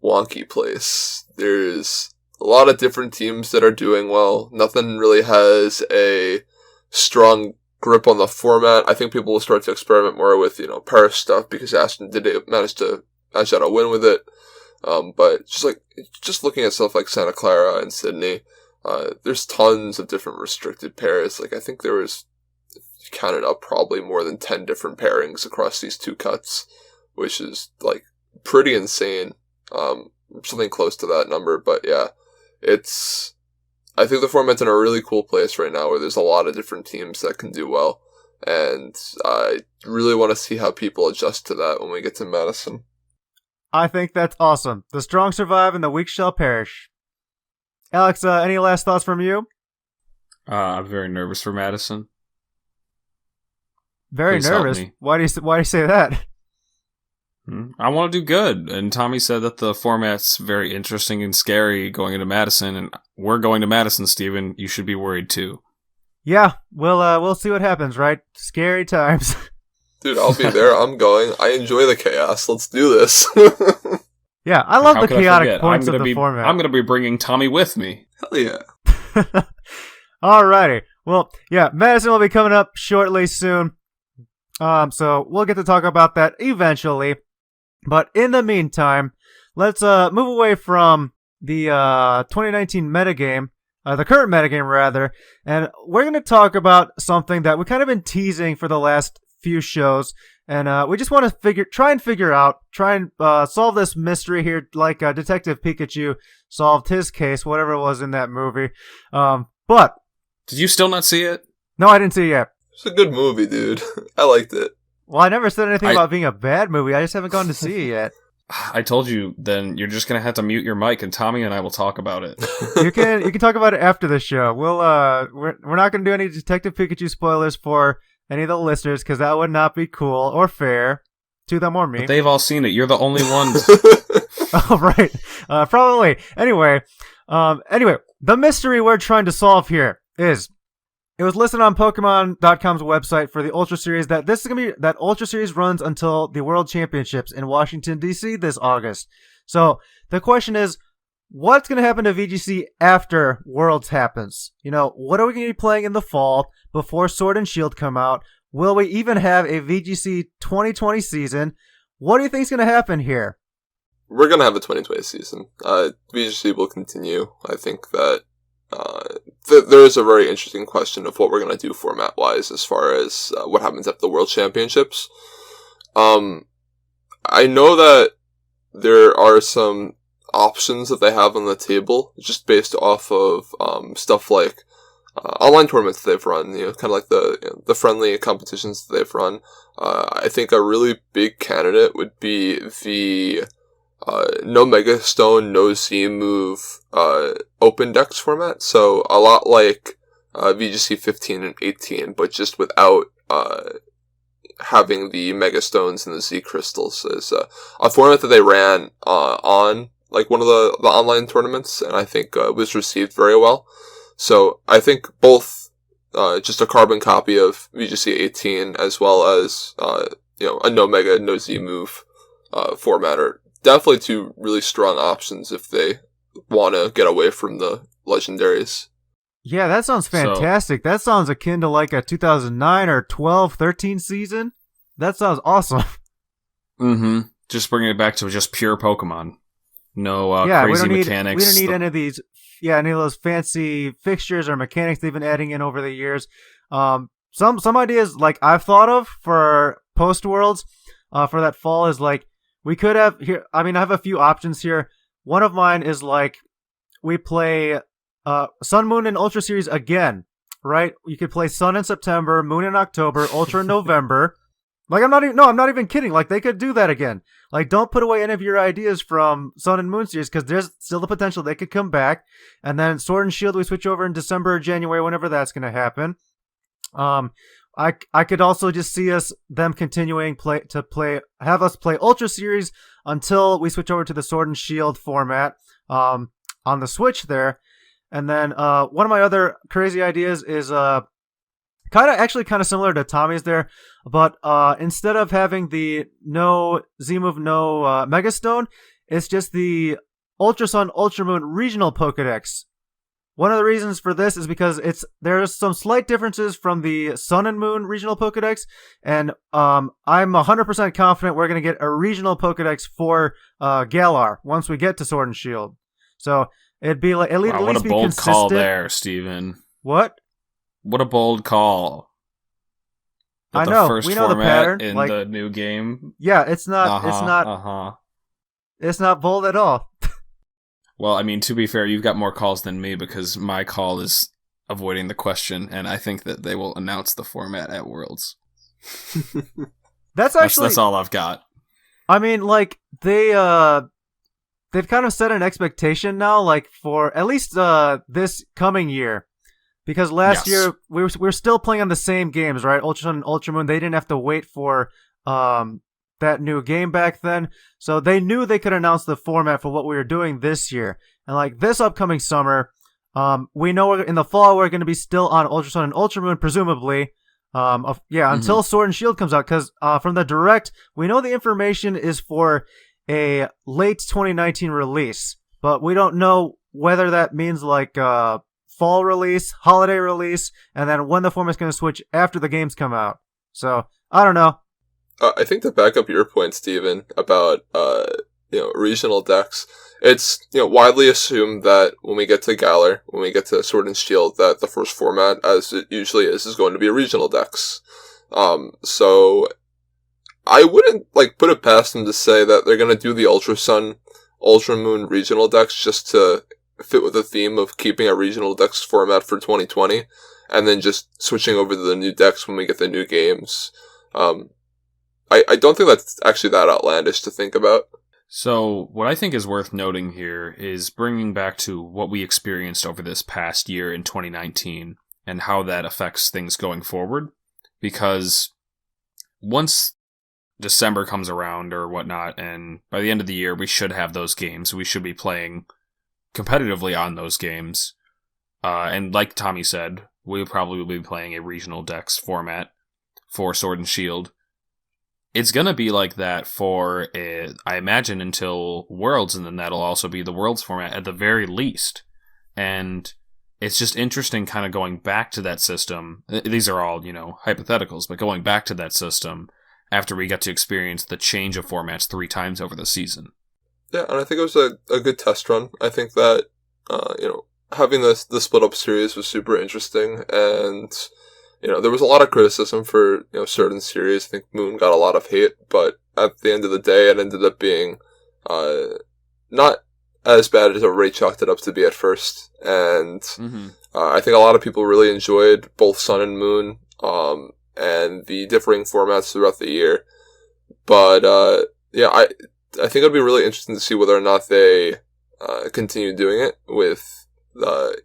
wonky place. There's a lot of different teams that are doing well. Nothing really has a strong grip on the format. I think people will start to experiment more with, Paris stuff because Ashton did manage to edge out a win with it. But just looking at stuff like Santa Clara and Sydney, there's tons of different restricted pairs. Like I think there was, counted up, probably more than 10 different pairings across these 2 cuts, which is like pretty insane. Something close to that number, but yeah, I think the format's in a really cool place right now where there's a lot of different teams that can do well, and I really want to see how people adjust to that when we get to Madison. I think that's awesome. The strong survive and the weak shall perish. Alex, any last thoughts from you? I'm very nervous for Madison. Very Please nervous? help me. Why do you say that? I want to do good, and Tommy said that the format's very interesting and scary going into Madison, and we're going to Madison, Steven. You should be worried too. Yeah, we'll see what happens, right? Scary times. Dude, I'll be there. I'm going. I enjoy the chaos. Let's do this. Yeah, I love How the could I chaotic forget? points of the format. I'm going to be bringing Tommy with me. Hell yeah. Alrighty. Well, yeah, Madison will be coming up shortly soon. So we'll get to talk about that eventually. But in the meantime, let's move away from the 2019 metagame, the current metagame rather, and we're going to talk about something that we've kind of been teasing for the last few shows, and we just want to try and solve this mystery here, like Detective Pikachu solved his case, whatever it was in that movie. But did you still not see it? no, I didn't see it yet. It's a good movie, dude. I liked it. Well, I never said anything about being a bad movie. I just haven't gone to see it yet. I told you, then you're just going to have to mute your mic, and Tommy and I will talk about it. You can talk about it after the show. We're not going to do any Detective Pikachu spoilers for any of the listeners, because that would not be cool or fair to them or me. But they've all seen it. You're the only ones. Oh, right. Probably. Anyway, the mystery we're trying to solve here is, it was listed on Pokemon.com's website for the Ultra Series that Ultra Series runs until the World Championships in Washington, D.C. this August. So the question is, what's going to happen to VGC after Worlds happens? What are we going to be playing in the fall before Sword and Shield come out? Will we even have a VGC 2020 season? What do you think is going to happen here? We're going to have a 2020 season. VGC will continue. I think that there is a very interesting question of what we're going to do format-wise as far as what happens at the World Championships. I know that there are some options that they have on the table just based off of stuff like online tournaments that they've run, kind of like the friendly competitions that they've run. I think a really big candidate would be the no Mega Stone, no Z move, open decks format. So a lot like VGC 15 and 18, but just without having the Mega Stones and the Z Crystals. Is a format that they ran on like one of the online tournaments, and I think was received very well. So I think both just a carbon copy of VGC 18 as well as a no Mega, no Z move format are definitely two really strong options if they want to get away from the legendaries. Yeah, that sounds fantastic. That sounds akin to like a 2009 or 12, 13 season. That sounds awesome. Mm-hmm. Just bringing it back to just pure Pokemon. No crazy mechanics. We don't need any of these, any of those fancy fixtures or mechanics they've been adding in over the years. Some ideas like I've thought of for post-Worlds for that fall is like, we could have here. I mean, I have a few options here. One of mine is like we play Sun, Moon, and Ultra Series again, right? You could play Sun in September, Moon in October, Ultra in November. Like I'm not even kidding. Like they could do that again. Like don't put away any of your ideas from Sun and Moon series because there's still the potential they could come back. And then Sword and Shield we switch over in December or January, whenever that's going to happen. I could also just see them continuing have us play Ultra Series until we switch over to the Sword and Shield format on the Switch there. And then one of my other crazy ideas is kind of similar to Tommy's there, but instead of having the no Z-Move, no Mega Stone, it's just the Ultra Sun, Ultra Moon regional Pokedex. One of the reasons for this is because there's some slight differences from the Sun and Moon regional Pokedex, and I'm 100% confident we're going to get a regional Pokedex for Galar once we get to Sword and Shield. So it'd be like at least what a be bold consistent. Call there, Steven. What? What a bold call. I know. The first we know the format pattern in the new game. Yeah, it's not. It's not bold at all. Well, I mean, to be fair, you've got more calls than me because my call is avoiding the question, and I think that they will announce the format at Worlds. That's all I've got. I mean, like they've kind of set an expectation now, like for at least this coming year, because last year we were still playing on the same games, right? Ultra Sun and Ultra Moon. They didn't have to wait for that new game back then, so they knew they could announce the format for what we were doing this year. And like this upcoming summer, we know in the fall we're going to be still on Ultra Sun and Ultra Moon, presumably. Until Sword and Shield comes out, because from the Direct, we know the information is for a late 2019 release, but we don't know whether that means like fall release, holiday release, and then when the format's going to switch after the games come out. So, I don't know. I think to back up your point, Steven, about, regional decks, it's, widely assumed that when we get to Galar, when we get to Sword and Shield, that the first format, as it usually is going to be regional decks. So I wouldn't, put it past them to say that they're gonna do the Ultra Sun, Ultra Moon regional decks just to fit with the theme of keeping a regional decks format for 2020, and then just switching over to the new decks when we get the new games. I don't think that's actually that outlandish to think about. So, what I think is worth noting here is bringing back to what we experienced over this past year in 2019 and how that affects things going forward. Because once December comes around or whatnot, and by the end of the year we should have those games, we should be playing competitively on those games. And like Tommy said, we probably will be playing a regional decks format for Sword and Shield. It's going to be like that for, I imagine, until Worlds, and then that'll also be the Worlds format at the very least. And it's just interesting kind of going back to that system. These are all, hypotheticals, but going back to that system after we got to experience the change of formats 3 times over the season. Yeah, and I think it was a good test run. I think that, having the split up series was super interesting, and there was a lot of criticism for, certain series. I think Moon got a lot of hate, but at the end of the day, it ended up being, not as bad as everybody chalked it up to be at first. And, I think a lot of people really enjoyed both Sun and Moon, and the differing formats throughout the year. But, I think it'd be really interesting to see whether or not they, continue doing it with,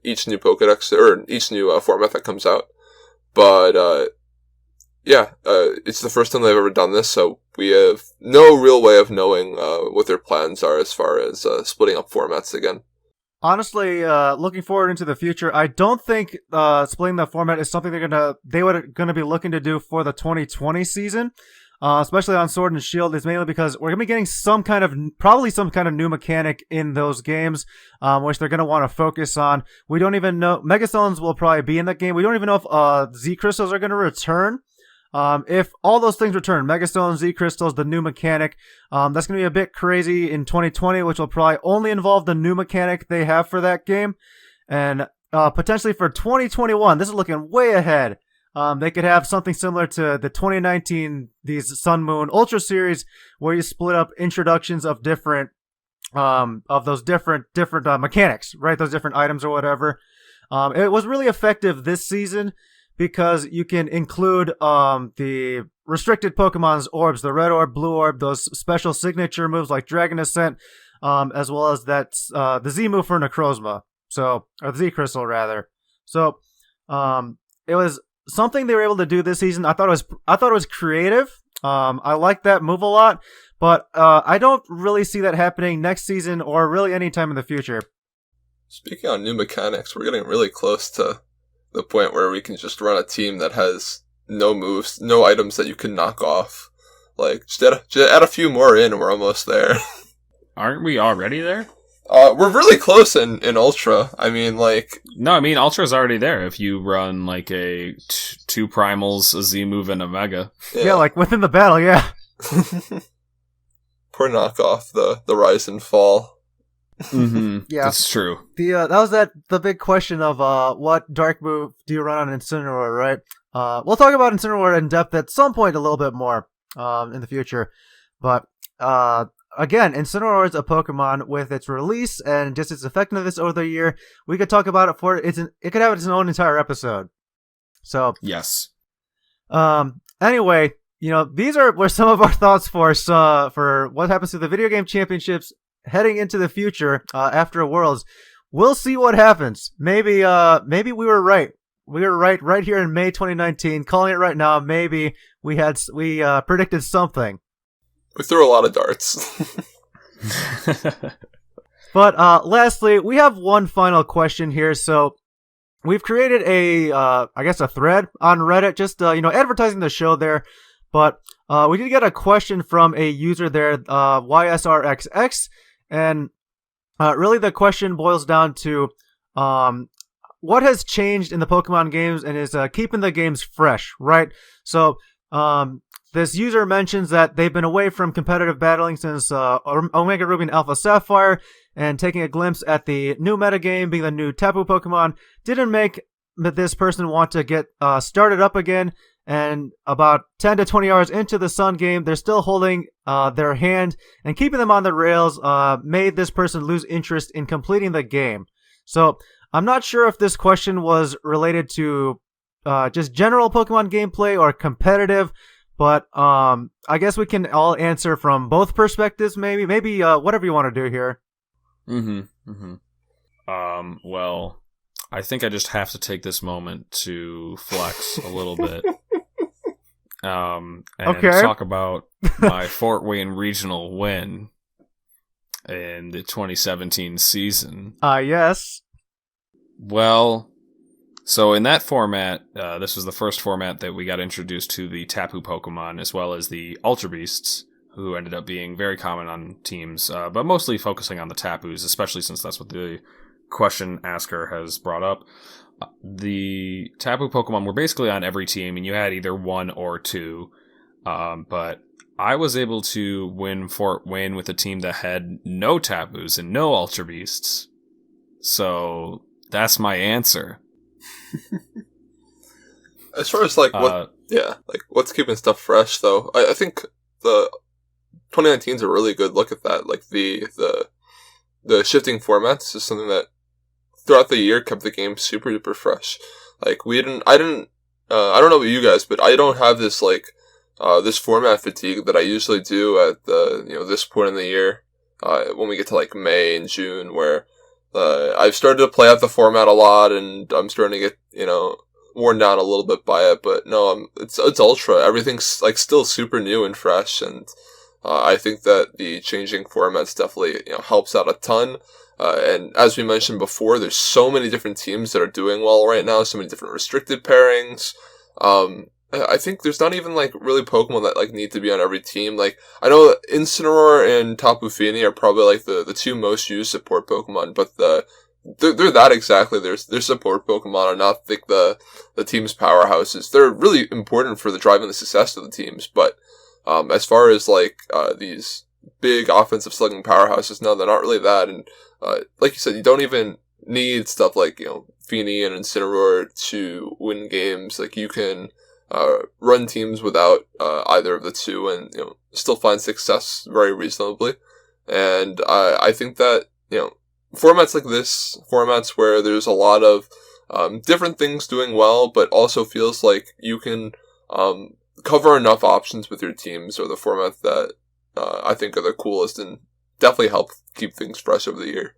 each new Pokedex, or each new, format that comes out. But, it's the first time they've ever done this, so we have no real way of knowing what their plans are as far as splitting up formats again. Honestly, looking forward into the future, I don't think splitting the format is something they were gonna be looking to do for the 2020 season. Especially on Sword and Shield, is mainly because we're going to be getting probably some kind of new mechanic in those games, which they're going to want to focus on. We don't even know, Megastones will probably be in that game. We don't even know if Z Crystals are going to return. If all those things return, Megastones, Z Crystals, the new mechanic, that's going to be a bit crazy in 2020, which will probably only involve the new mechanic they have for that game. And potentially for 2021, this is looking way ahead. They could have something similar to the 2019, these Sun Moon Ultra series, where you split up introductions of different mechanics, right? Those different items or whatever. It was really effective this season because you can include, the restricted Pokemon's orbs, the red orb, blue orb, those special signature moves like Dragon Ascent, as well as the Z move for Necrozma. Or the Z Crystal rather. So, it was something they were able to do this season. I thought it was creative. I like that move a lot, but I don't really see that happening next season or really any time in the future. Speaking on new mechanics, we're getting really close to the point where we can just run a team that has no moves, no items that you can knock off. Just add a few more in, and we're almost there. Aren't we already there? We're really close in Ultra. No, Ultra's already there if you run, a 2 Primals, a Z move, and a Mega. Yeah, within the battle, yeah. Poor knockoff, the rise and fall. Mm-hmm. Yeah. That's true. That was the big question of, what dark move do you run on Incineroar, right? We'll talk about Incineroar in depth at some point a little bit more, in the future. But, again, Incineroar is a Pokemon with its release and just its effectiveness over the year. We could talk about it it could have its own entire episode. So yes. Anyway, these were some of our thoughts for what happens to the video game championships heading into the future after Worlds. We'll see what happens. Maybe we were right. We were right here in May 2019, calling it right now. Maybe we predicted something. We threw a lot of darts. But lastly, we have one final question here. So we've created a thread on Reddit, just advertising the show there. But we did get a question from a user there, YSRXX, and really the question boils down to what has changed in the Pokemon games and is keeping the games fresh, right? So this user mentions that they've been away from competitive battling since Omega Ruby and Alpha Sapphire, and taking a glimpse at the new metagame being the new Tapu Pokemon didn't make this person want to get started up again. And about 10 to 20 hours into the Sun game, they're still holding their hand, and keeping them on the rails made this person lose interest in completing the game. So I'm not sure if this question was related to just general Pokemon gameplay or competitive, but I guess we can all answer from both perspectives, maybe whatever you want to do here. Well, I think I just have to take this moment to flex a little bit. And talk about my Fort Wayne Regional win in the 2017 season. Yes. Well, so in that format, this was the first format that we got introduced to the Tapu Pokemon, as well as the Ultra Beasts, who ended up being very common on teams, but mostly focusing on the Tapus, especially since that's what the question asker has brought up. The Tapu Pokemon were basically on every team, and you had either one or two. But I was able to win Fort Wayne with a team that had no Tapus and no Ultra Beasts. So that's my answer. As far as what's keeping stuff fresh, though, I think the 2019 is a really good look at that. Like the shifting formats is something that throughout the year kept the game super duper fresh. Like I don't know about you guys, but I don't have this this format fatigue that I usually do at this point in the year, when we get to like May and June, where I've started to play out the format a lot, and I'm starting to get worn down a little bit by it. But no, it's Ultra. Everything's like still super new and fresh, and I think that the changing formats definitely helps out a ton. And as we mentioned before, there's so many different teams that are doing well right now, so many different restricted pairings. I think there's not even really Pokemon that need to be on every team. Like, I know Incineroar and Tapu Fini are probably the two most used support Pokemon, but they're that exactly. Their support Pokemon are not the team's powerhouses. They're really important for driving the success of the teams, but as far as these big offensive slugging powerhouses, no, they're not really that. And like you said, you don't even need stuff like Fini and Incineroar to win games. Like, you can run teams without either of the two, and still find success very reasonably. And I think that formats like this, formats where there's a lot of different things doing well, but also feels like you can cover enough options with your teams, are the formats that I think are the coolest and definitely help keep things fresh over the year.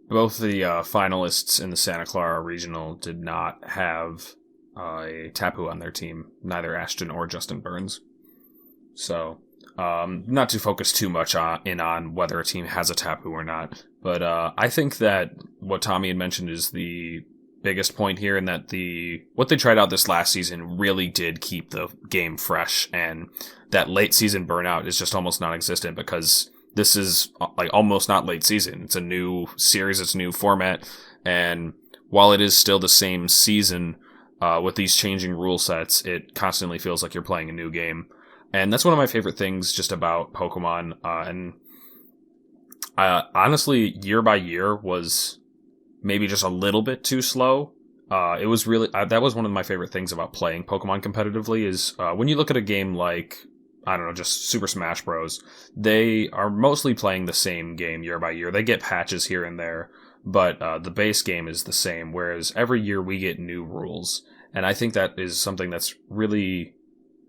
Both the finalists in the Santa Clara Regional did not have a Tapu on their team, neither Ashton or Justin Burns. So, not to focus too much on whether a team has a Tapu or not, but I think that what Tommy had mentioned is the biggest point here, and that what they tried out this last season really did keep the game fresh, and that late season burnout is just almost non-existent, because this is almost not late season. It's a new series, it's a new format, and while it is still the same season, with these changing rule sets, it constantly feels like you're playing a new game. And that's one of my favorite things just about Pokemon. And honestly, year by year was maybe just a little bit too slow. It was really, that was one of my favorite things about playing Pokemon competitively, is when you look at a game like, I don't know, just Super Smash Bros., they are mostly playing the same game year by year. They get patches here and there, but the base game is the same, whereas every year we get new rules. And I think that is something that's really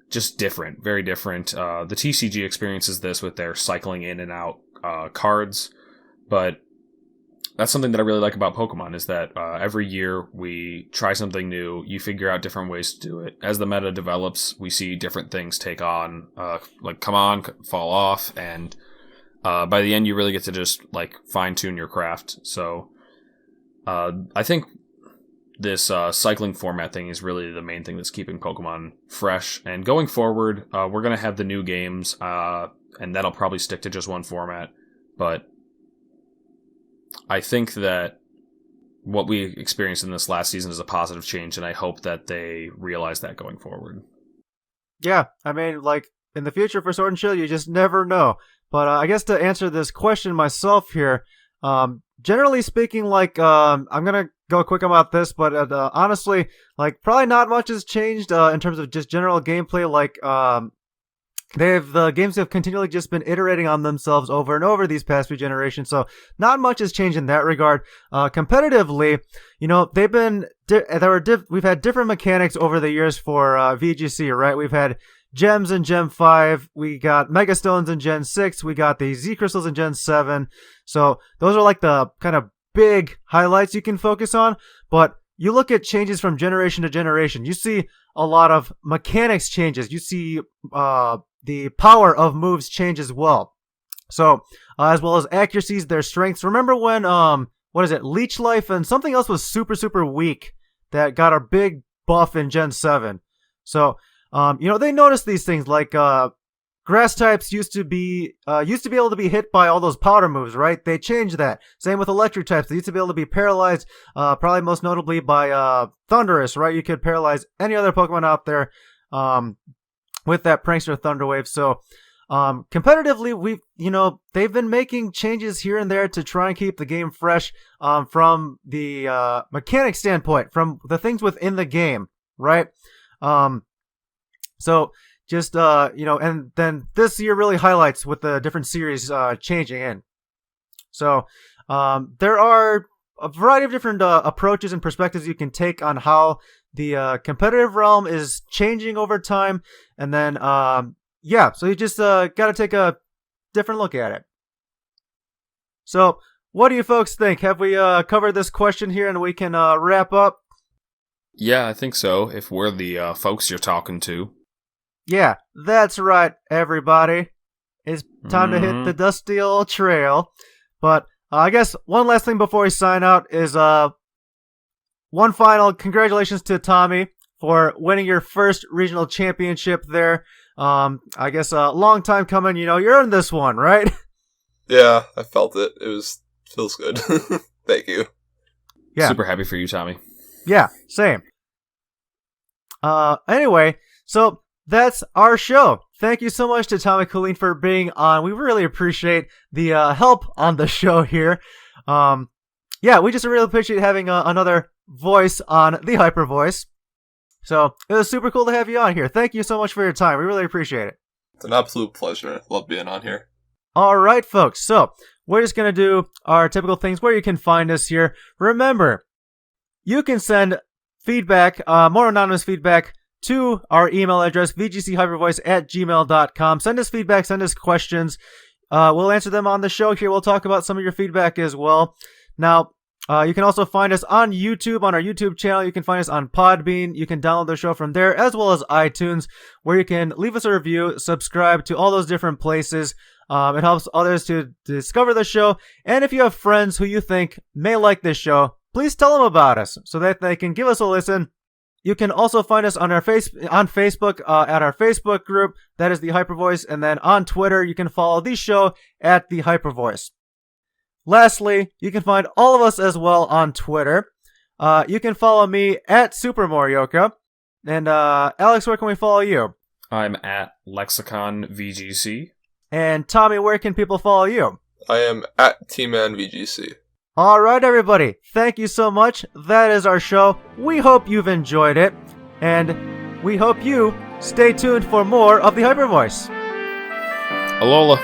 just different, very different. The TCG experiences this with their cycling in and out cards, but that's something that I really like about Pokemon, is that every year we try something new, you figure out different ways to do it. As the meta develops, we see different things take on, come on, fall off, and by the end you really get to just fine-tune your craft. So I think this cycling format thing is really the main thing that's keeping Pokemon fresh. And going forward, we're going to have the new games, and that'll probably stick to just one format. But I think that what we experienced in this last season is a positive change, and I hope that they realize that going forward. Yeah, I mean, like, in the future for Sword and Shield, you just never know. But I guess to answer this question myself here, generally speaking, like, I'm going to go quick about this, but honestly, like, probably not much has changed in terms of just general gameplay. Like, the games have continually just been iterating on themselves over and over these past few generations, so not much has changed in that regard. Competitively, you know, we've had different mechanics over the years for VGC, right? We've had gems in Gen 5, we got Mega Stones in Gen 6, we got the Z Crystals in Gen 7, so those are like the kind of big highlights you can focus on. But you look at changes from generation to generation, you see a lot of mechanics changes, you see the power of moves change as well. So, as well as accuracies, their strengths. Remember when, Leech Life and something else was super, super weak that got a big buff in Gen 7. So, you know, they noticed these things like, grass types used to be able to be hit by all those powder moves, right? They changed that. Same with electric types. They used to be able to be paralyzed, probably most notably by, Thundurus, right? You could paralyze any other Pokemon out there, with that Prankster Thunder Wave. So, competitively, they've been making changes here and there to try and keep the game fresh, from the, mechanic standpoint, from the things within the game, right? So just, and then this year really highlights with the different series, changing in. So, there are a variety of different, approaches and perspectives you can take on how the competitive realm is changing over time, and then so you just got to take a different look at it. So what do you folks think? Have we covered this question here and we can wrap up? Yeah, I think so, if we're the folks you're talking to. Yeah, that's right, everybody. It's time to hit the dusty old trail. But I guess one last thing before we sign out is one final congratulations to Tommy for winning your first regional championship there. I guess a long time coming, you earned this one, right? Yeah, I felt it. Feels good. Thank you. Yeah. Super happy for you, Tommy. Yeah, same. Anyway, so that's our show. Thank you so much to Tommy Cooleen for being on. We really appreciate the help on the show here. We just really appreciate having another voice on the Hyper Voice. So it was super cool to have you on here. Thank you so much for your time. We really appreciate it. It's an absolute pleasure. Love being on here. All right, folks. So we're just going to do our typical things where you can find us here. Remember, you can send feedback, more anonymous feedback, to our email address, vgchypervoice@gmail.com. Send us feedback, send us questions. We'll answer them on the show here. We'll talk about some of your feedback as well. Now, you can also find us on YouTube, on our YouTube channel. You can find us on Podbean. You can download the show from there, as well as iTunes, where you can leave us a review, subscribe to all those different places. It helps others to discover the show. And if you have friends who you think may like this show, please tell them about us so that they can give us a listen. You can also find us on Facebook, at our Facebook group. That is the Hyper Voice. And then on Twitter, you can follow the show at the Hyper Voice. Lastly, you can find all of us as well on Twitter. You can follow me at Super Morioka. And Alex, where can we follow you? I'm at Lexicon VGC. And Tommy, where can people follow you? I am at TmanVGC. All right, everybody. Thank you so much. That is our show. We hope you've enjoyed it. And we hope you stay tuned for more of the Hyper Voice. Alola.